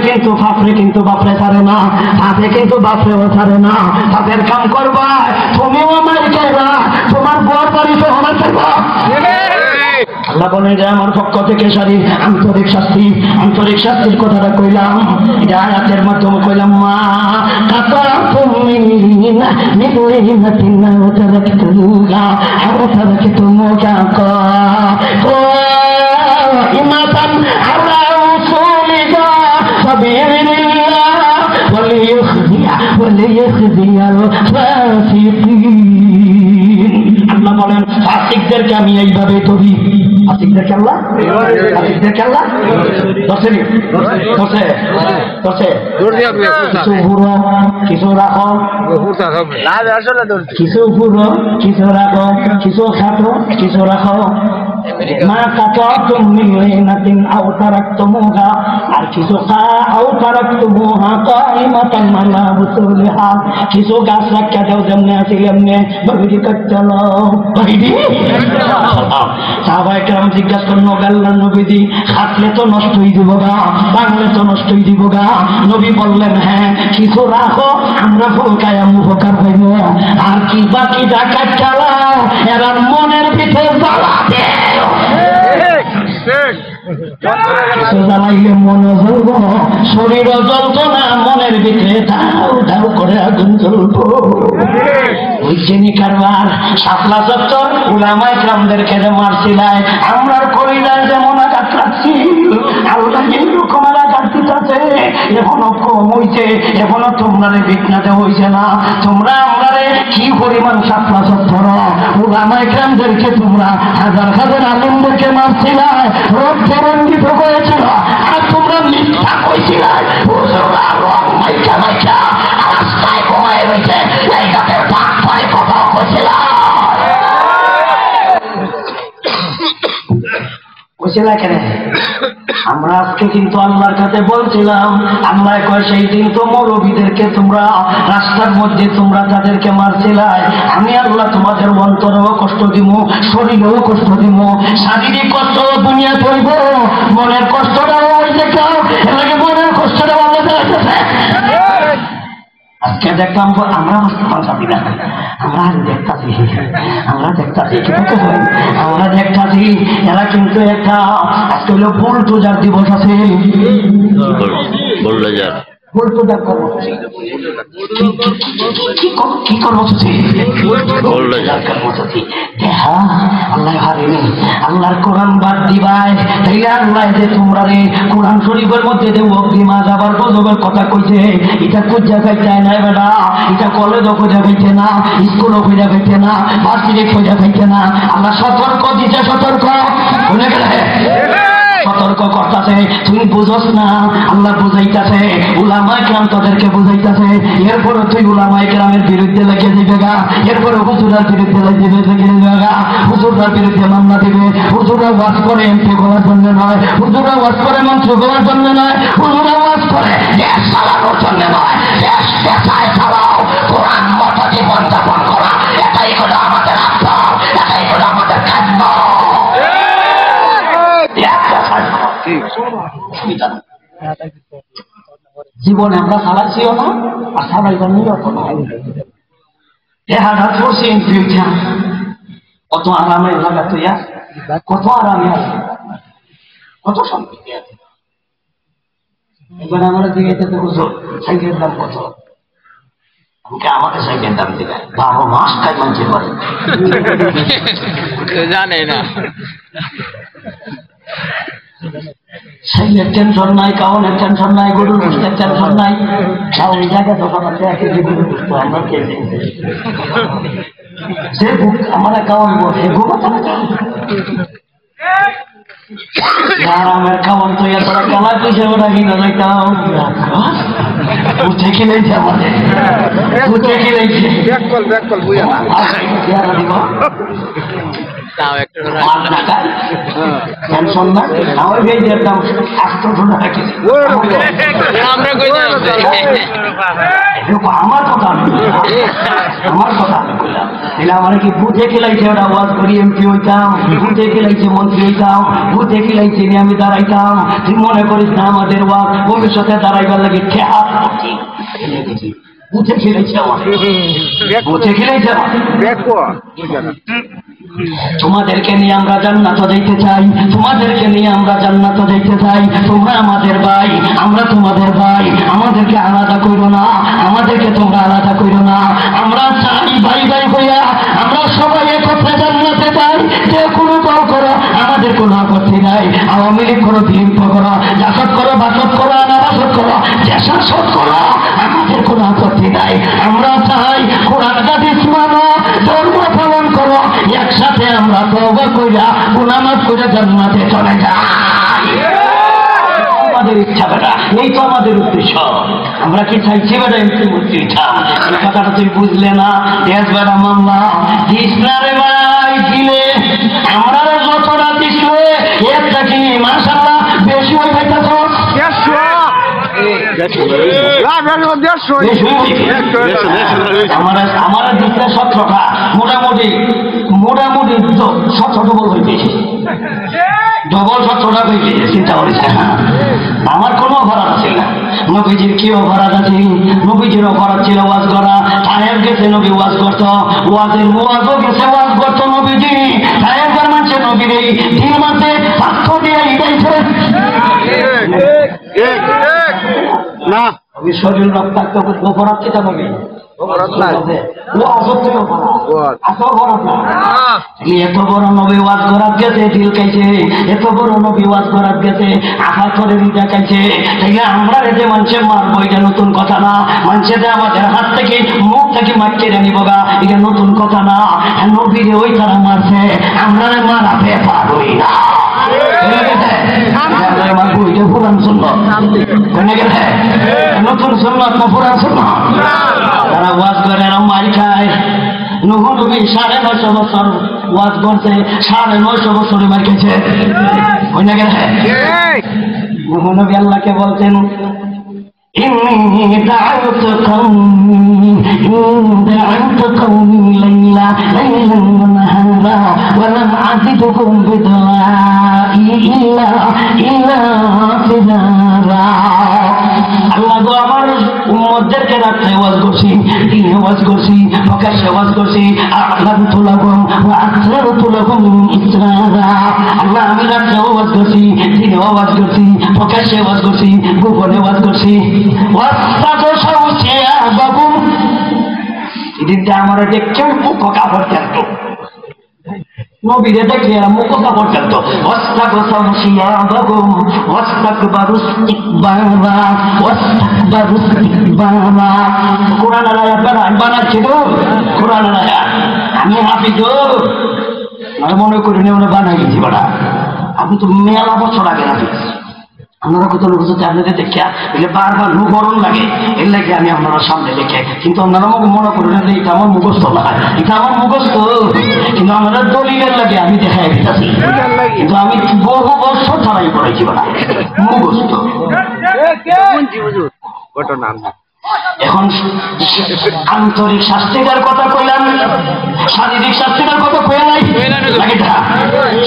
কিন্তু বাপরে ছাড়ে না, হাতে কিন্তু বাপরেও ছাড়ে না। পাপের কাম করবা, তুমিও আমার চাইবা, তোমার বর বাড়ি তো আমার চাইবা। আল্লাহ বলেন যে আমার পক্ষ থেকে আন্তরিক শাস্তির কথাটা কইলাম, এটা আয়াতের মাধ্যমে কইলাম। মা কাতাতুম মিনহা লিনাতিন আও তারাকতুমুহা কাইমাতান আলা রাসূলিহা ফাবিইযনিল্লাহ ওয়ালিয়ুখজিয়াল ফাসিকিন। আল্লাহ বলেন ফাসিকদেরকে আমি এইভাবে ধরি। ফাসিকদেরকে আল্লাহ কিছু রাখো, কিছু পুরো, কিছু রাখো, কিছু খাটো, কিছু রাখো। মা কাতাতুম মিন লিনাতিন আও তারাকতুমুহা, আর কিছু আও তারাকতুমুহা কাইমাতান আলা রাসূলিহা। কিছু গাছ রাখা দাও, যেমনি আছে এমনি বাহিরি কাটতে দাও, বাহিরি। সাহাবায়ে কেরাম জিজ্ঞাসা করল আল্লাহর নবীজি, খাটলে তো নষ্ট হয়ে দিব গা, বাংলে তো নষ্ট হয়ে দিব গা। নবী বললেন হ্যাঁ, কিছু রাখো, আমরা ফুলকায়া উপকার হইব। আর কি বাকি ডাকাত চালাও, এরা মনের ভিতরে জ্বালা দেয়। কিছু জ্বালাইলে মনে জ্বলব, শরীরও জ্বলত না, মনের ভিতরে ধাউ ধাউ করে আগুন জ্বলব। বুঝছেনি কারবার? শাপলা চত্বর উলামায়ে কেরামদেরকে যে মারছিলাই, আমরার কলিজায় যেমন আঘাত লাগছি, আল্লাহ এইরকম আঘাত দিতেছে। এখনো কম হইছে, এখনো তোমরারে বিঘ্নাতে হইছে না। তোমরা আমরারে কি পরিমাণ শাপলা চত্বর উলামায়ে কেরামদেরকে তোমরা হাজার হাজার আলেমদেরকে মারছিলাই, রক্তে রঞ্জিত করেছিল, আর তোমরা মিথ্যা কইছিলাই। হুজুররা রং মাইকা মাইকা রাস্তায় ঘুমায় রয়েছে, এই গাছের পাক পরে কথা কইছিলাম। আমরা আজকে কিন্তু আল্লাহর কাছে বলছিলাম, আল্লাহ কয় সেই দিন তো মৌলবীদেরকে তোমরা রাস্তার মধ্যে তোমরা তাদেরকে মারছিলাই, আমি আল্লাহ তোমাদের অন্তরেও কষ্ট দিব, শরীরেও কষ্ট দিব, শারীরিক কষ্ট দুনিয়া করব, মনের কষ্টটাও ওই দেখাও, এলাকে মনের কষ্টটাও আল্লাহ দেখাচ্ছে। আজকে দেখলাম আমরা পাঞ্জাবি না, আমরা দেখতাছি এরা কিন্তু একটা আজকে হলো বুলডোজার দিবস আছে। বুলডোজার কর্মসূচি কি কর্মসূচি? আল্লাহ হারিনি, আল্লাহর কোরআন বাদ দিবাই, তাইলে আল্লাহ যে তোমরা রে কোরআন শরীফের মধ্যে যে অগ্নিমা যাবার গজবের কথা কইছে, এটা কোন জায়গায় যায় না বেটা, এটা কলেজও খুঁজে পাইছে না, স্কুলও খুঁজে পাইছে না, ভার্সিটি খুঁজে পাইছে না। আল্লাহ সতর্ক দিছে, সতর্ক শুনে গেলে সতর্ক করতেছে, তুমি বুঝোস না, আল্লাহ বুঝাইতেছে, উলামায়ে কেরাম তোদেরকে বুঝাইতেছে। এরপরে তুই উলামায়ে কেরামের বিরুদ্ধে লেগে দিবে গা, এরপরে হুজুরের বিরুদ্ধে লেগে দিবে গা, হুজুরের বিরুদ্ধে মামলা দিবে। হুজুরা ওয়াজ করে এমপি করার জন্য নয়, হুজুরা ওয়াজ করে মন্ত্রী করার জন্য নয়, হুজুরা ওয়াজ করে দেশ চালানোর জন্য নয়। দেশ পেশায় চালাও, কোরআন মত জীবন যাপন করা, এটাই হলো আমাদের আত্মা, এটাই হলো আমাদের খাদ্য। অসুবিধা নেই। জীবনে আমরা চালাইছিও না আর চালাইবার নিয়ত না। করছি কত আরামে লাগা তুই কত আরামে আছে, কত সম্পত্তি আছে। এবার আমরা জিজ্ঞাসা করছো সাইকেলের দাম কত, আমাকে সাইকেলের দাম দিবে 12 মাস খাই মানছে করে জানে না। সাইকেলের টেনশন নাই, কাউনের টেনশন নাই, গরুর গোষ্ঠের টেনশন নাই। ওই জায়গায় দোকান আছে 1 কেজি গরুর গোষ্ঠ আমরা খেয়েছি, সে বুক আমার কাউন বসে ঘুমাতে আরামের খাওয়ান তো এতটা কালা পয়সা ওরা কিনা যাইতাম উঠে খেলেছে আমাদের উঠে খেলেছে টেনশন না আমার ভেজের দাম 800 টাকা কেজি। আমার কথা আমার কথা আমি বললাম তাহলে আমার কি বুঝে খেলাইছে ওরা ওয়াজ করি এমপি হইতাম, বুঝে খেলাইছে মন্ত্রী হইতাম, বুঝে খেলাইছে নিয়ে আমি দাঁড়াইতাম। তুই মনে করিস না আমাদের ওয়াজ ভবিষ্যতে দাঁড়াইবার লাগে ঠেহার বুঝে খেলাইছে আমার বুঝে খেলাইছে তোমাদেরকে নিয়ে আমরা জান্নাত যাইতে চাই, তোমাদেরকে নিয়ে আমরা জান্নাত যাইতে চাই। তোমরা আমাদের ভাই, আমরা তোমাদের ভাই, আমাদেরকে আলাদা করো না, আমাদেরকে তোমরা আলাদা করো না। আমরা চাই ভাই ভাই হইয়া আমরা সবাই একত্রে জান্নাতে যাই। যে কোনো দল করো আমাদের কোনো আপত্তি নাই, আওয়ামী লীগ করো, বিএনপি করো, জাসদ করো, বাসদ করো, আনাবাসদ করো, যে শাসক করো, আমাদের কোনো আপত্তি নাই। আমরা চাই কোরআন হাদিস মানো, ধর্ম পালন করো, একসাথে আমরা তওবা কইরা গুনাহ মাফ কইরা জান্নাতে চলে যাই। আমাদের ইচ্ছা বেটা, এই তো আমাদের উদ্দেশ্য। আমরা কি চাইছি বেটা এমপি মন্ত্রী হইতাম? এই কথাটা তুই বুঝলে না। দেশ বেটা মামলা দিস না রে ভাই, দিলে আমরা যতটা দিসলে এর থেকে মাশাআল্লাহ বেশি হয়ে যাইতেছ। আমার দিকটা 17টা মোটামুটি মোটামুটি 17 ডবল হয়ে গেছে, ডবল 17টা হয়ে গেছে। চিন্তা করেছে আমার কোনো অপরাধ আছে না। নবীজির কি অপরাধ আছে? নবীজির অপরাধ ছিল ওয়াজ করা। সাহেব গেছে নবী ওয়াজ করত, ওয়াজের ওয়াজও গেছে ওয়াজ করত নবীজি। সাহেবদের মানছে নবীর এই 3 মাসে 500 দিয়ে গাইছে না। শরীর রক্তাক্ত অপরাধ কি জানবি? এত বড় নবী ওয়াজ করার গেছে, দিল খাইছে, এত বড় নবী ওয়াজ করার গেছে, আঘাত করে দিদা খাইছে। তাই আমরা যে মানুষের মারবো এটা নতুন কথা না। মানুষের আমাদের হাত থেকে মুখ থেকে মার কেড়ে নিব গা, এটা নতুন কথা না। নবীরে ওই তারা মারছে, আমরা মারাতে পারবই না। পুরান সুন্নাত নতুন সুন্নাত না পুরান সুন্নাত? তারা ওয়াজ করে এরা মারি খায়। নূহ নবী 950 বছর ওয়াজ করছে, 950 বছরে মার খেয়েছে। হয় না গেছে? নূহ নবী আল্লাহকে বলছেন إني دعوت قومي ليلا ونهارا ولم أزدهم بدعائي إلا فرارا। আল্লাহ গো আমার উম্মতদেরকে রাত্রে ওয়াজ করছি, দিনে ওয়াজ করছি, প্রকাশ্যে ওয়াজ করছি। আ'লানতু লাহুম ওয়া আসরারতু লাহুম ইসরারা। আল্লাহ আমি রাত্রে ওয়াজ করছি, দিনে ওয়াজ করছি, প্রকাশ্যে ওয়াজ করছি, গোপনে ওয়াজ করছি। এদিনটা আমার দেখেও মুখ কাপড় থাকতো, নবীরে দেখলে মুখ কাপড় থাকতো। কোরআন বানাচ্ছিল, কোরআন আমি হাফিজ মনে করি না বানাই গেছি বাড়া। আমি তো মেলা বছর আগে হাফিজ। আপনারা কত লোক আপনাদের দেখিয়া এলে বারবার গরম লাগে, এর লাগে আমি আপনারা সামনে দেখে। কিন্তু আপনারা আমাকে মনে করেন যে এটা আমার মুখস্থ না, এটা আমার মুখস্থ, কিন্তু আমরা দলিলের লাগে আমি দেখাই দিতেছি। কিন্তু আমি বহু বছর ছাড়াই পড়াইছি বলা মুখস্থ। এখন আন্তরিক শাস্তিটার কথা কইলাম, শারীরিক শাস্তিটার কথা কইয়া নাই,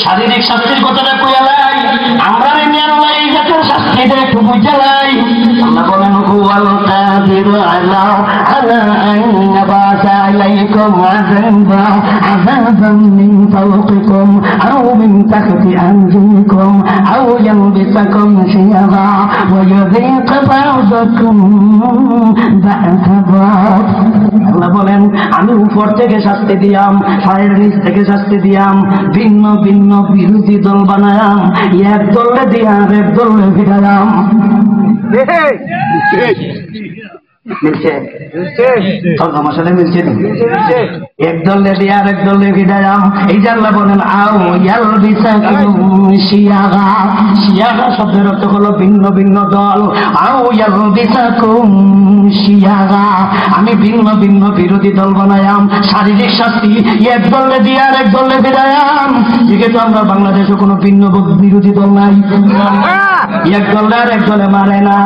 শারীরিক শাস্তির কথাটা কইয়া নাই। আমরা হুয়াল কাদিরু আলা আন ইয়াবাসা আলাইকুম আযাবান মিন ফাওকিকুম আও মিন তাহতি আরজুলিকুম আও ইয়ালবিসাকুম শিয়াযা ওয়া ইউযীকা বা'দাকুম বা'সা বা'দ। আল্লাহ বলেন আমি উপর থেকে শাস্তি দিয়াম, পায়ের নিচ থেকে শাস্তি দিয়াম, ভিন্ন ভিন্ন বিরোধী দল বানায়াম, এক দলে দিয়া এক দলে ভিড়ালাম। মিলছে আমার সাথে মিলছে এক দলে দিয়ে আর এক দলে ভিড়ালাম। এই যে আল্লাহ বলেন আও ইয়ালবিসাকুম শিয়াগা, শিয়াগা শব্দের অর্থ হলো ভিন্ন ভিন্ন দল। আও ইয়ালবিসাকুম শিয়াগা, আমি ভিন্ন ভিন্ন বিরোধী দল বানায়াম, শারীরিক শাস্তি এক দলে দিয়ে আর এক দলে ভিড়ায়াম। যেহেতু আমরা বাংলাদেশে কোনো ভিন্ন বিরোধী দল নাই, এক দলে আর এক দলে মারে না।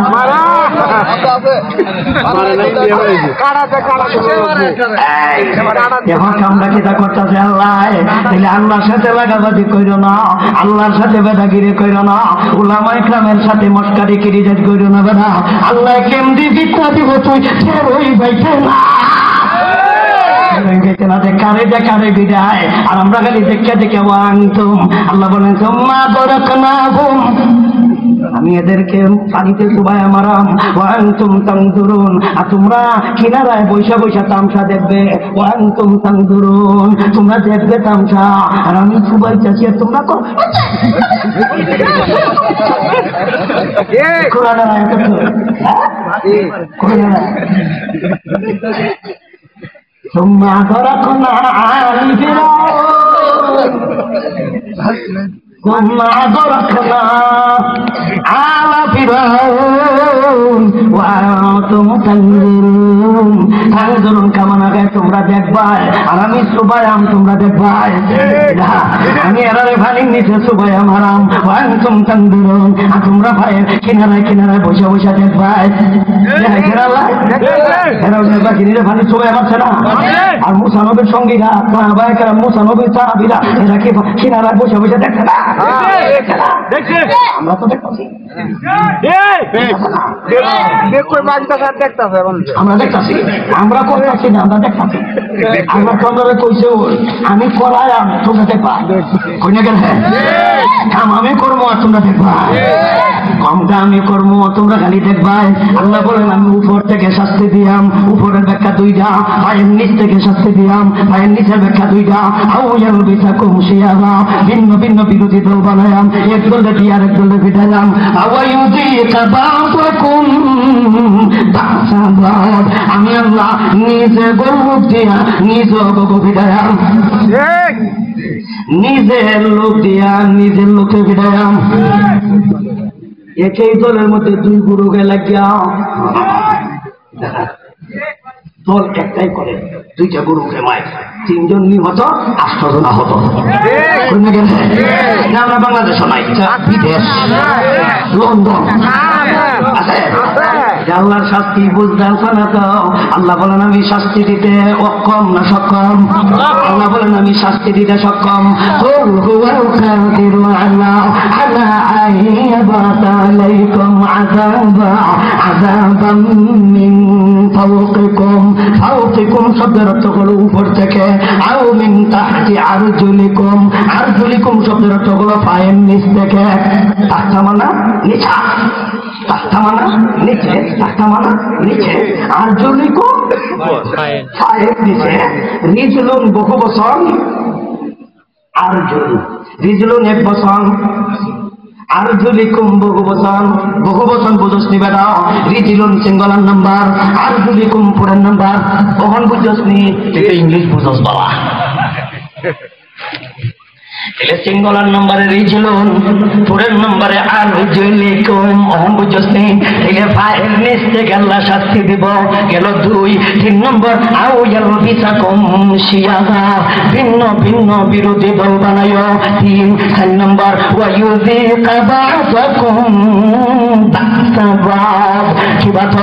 এখন আমরা কিতা করতেছে আল্লাহ, তাহলে আল্লাহর সাথে লাগাবাদি কইরো না, আল্লাহর সাথে বেদাগিরি কইরো না, উলামা ইকরামের সাথে মস্কারি কিরিজাত কইরো না। বেদা আল্লাহ কেমদি বিদ্যা দিব তুই ওই বাইকে না কারে যে কারে বিদায়, আর আমরা খালি দেখে দেখে ওয়াংতুম। আল্লাহ বলেন সুম্মা বারাকনাহুম, আমি এদেরকে পানিতে চুবায়া মারাম, ওয়ান্তুম তানজুরুন, আর তোমরা কিনারায় বৈশা বৈশা তামসা দেখবে। ওয়ান্তুম তানজুরুন, তোমরা দেখবে তামসা, আর আমি চুবাইতেছি আর তোমরা তোমরা বারাকনা আলী ফিরাউন ثم أغرقنا آل فرعون وأنتم تنظرون। تنظرون كما نগায় তোমরা দেখবাই, আর আমি সুবায়াম তোমরা দেখবাই। আমি এরারে পানির নিচে সুবায়াম হারাম, ওয়ান্তুম তানজুরুন, আর তোমরা ভাইয়ের কিনারায় কিনারায় বসে বসে দেখবাই। পানি সুবাই মারছে না, আর মুসা নবীর সঙ্গীরা মুসা নবীর সাহাবীরা এরা কি কিনারায় বসে বসে দেখছে না? আমরা তো দেখতেছি, আমরা দেখতেছি, আমরা করতেছি না, আমরা দেখতেছি। আমরা তোমরা কইছে আমি করায়াম তোমরা দেখবা, কই না গেল আমি করবো আর তোমরা দেখবা, কমটা আমি করবো তোমরা খালি দেখবাই। আল্লাহ বলেন আমি উপর থেকে শাস্তি দিয়াম, উপরের ব্যাখ্যা দুইটা, পায়ের নিচ থেকে শাস্তি দিয়াম, পায়ের নিচের ব্যাখ্যা দুইটা। আও ইয়ালবিসাকুম শিয়াগা, ভিন্ন ভিন্ন বিরোধী দল বানায়াম, এক দলে দিয়ে আরেক দলে ভিড়ালাম। আও ইউযীকা বা'দাকুম বা'সা বা'দ, আমি আল্লাহ নিজে গর্ব দিয়া নিজ গর্ব ভিড়ালাম, নিজের লোক দিয়া নিজের লোকে ভিড়ালাম। একই দলের মধ্যে দুই গুরু লাগিয়া দল একটাই করে, দুইটা গরুকে মায়, 3 জন নিহত, 8 জন আহত। আমরা বাংলাদেশ নাই, বিদেশ, লন্ডন আছে। আল্লাহর শাস্তি বুঝতেন না তো? আল্লাহ বলেন আমি শাস্তি দিতে অক্ষম না সক্ষম? আল্লাহ বলেন আমি শাস্তি দিতে সক্ষম। শব্দের অর্থ হলো উপর থেকে, আও মিন তাহতি আরজুলিকুম, আরজুলিকুম শব্দের অর্থ হলো পায়ের নিচ থেকে। তাহতা মানা নিচা, তাহতা মানা নিচে, তাহতা মানা নিচে, আরজুলিকুম পায়ের নিচে। রিজলুন বহু বচন, আরজুল রিজলুন এক বচন, আরজুলিকুম বহু বচন, বহু বচন বুঝস নি বেটা? রিজলুন সিঙ্গুলার নাম্বার, আরজুলিকুম পুরান নাম্বার। কখন বুঝস নি? ইংলিশ বুঝস বাবা। সিঙ্গুলার নম্বরে রিজলুন, পুরের নম্বরে আরজুলিকুম। ওহম বুঝছনি? এলে পায়ের নিচ থেকে আল্লাহ শাস্তি দিব। গেল 2। 3 নম্বর আও ইয়ালবিসাকুম শিয়াগা, ভিন্ন ভিন্ন বিরোধী দল বানাইও। 3। 4 নম্বর ওয়া ইউযীকা বা'দাকুম বা'সা বা'দ, কি বাত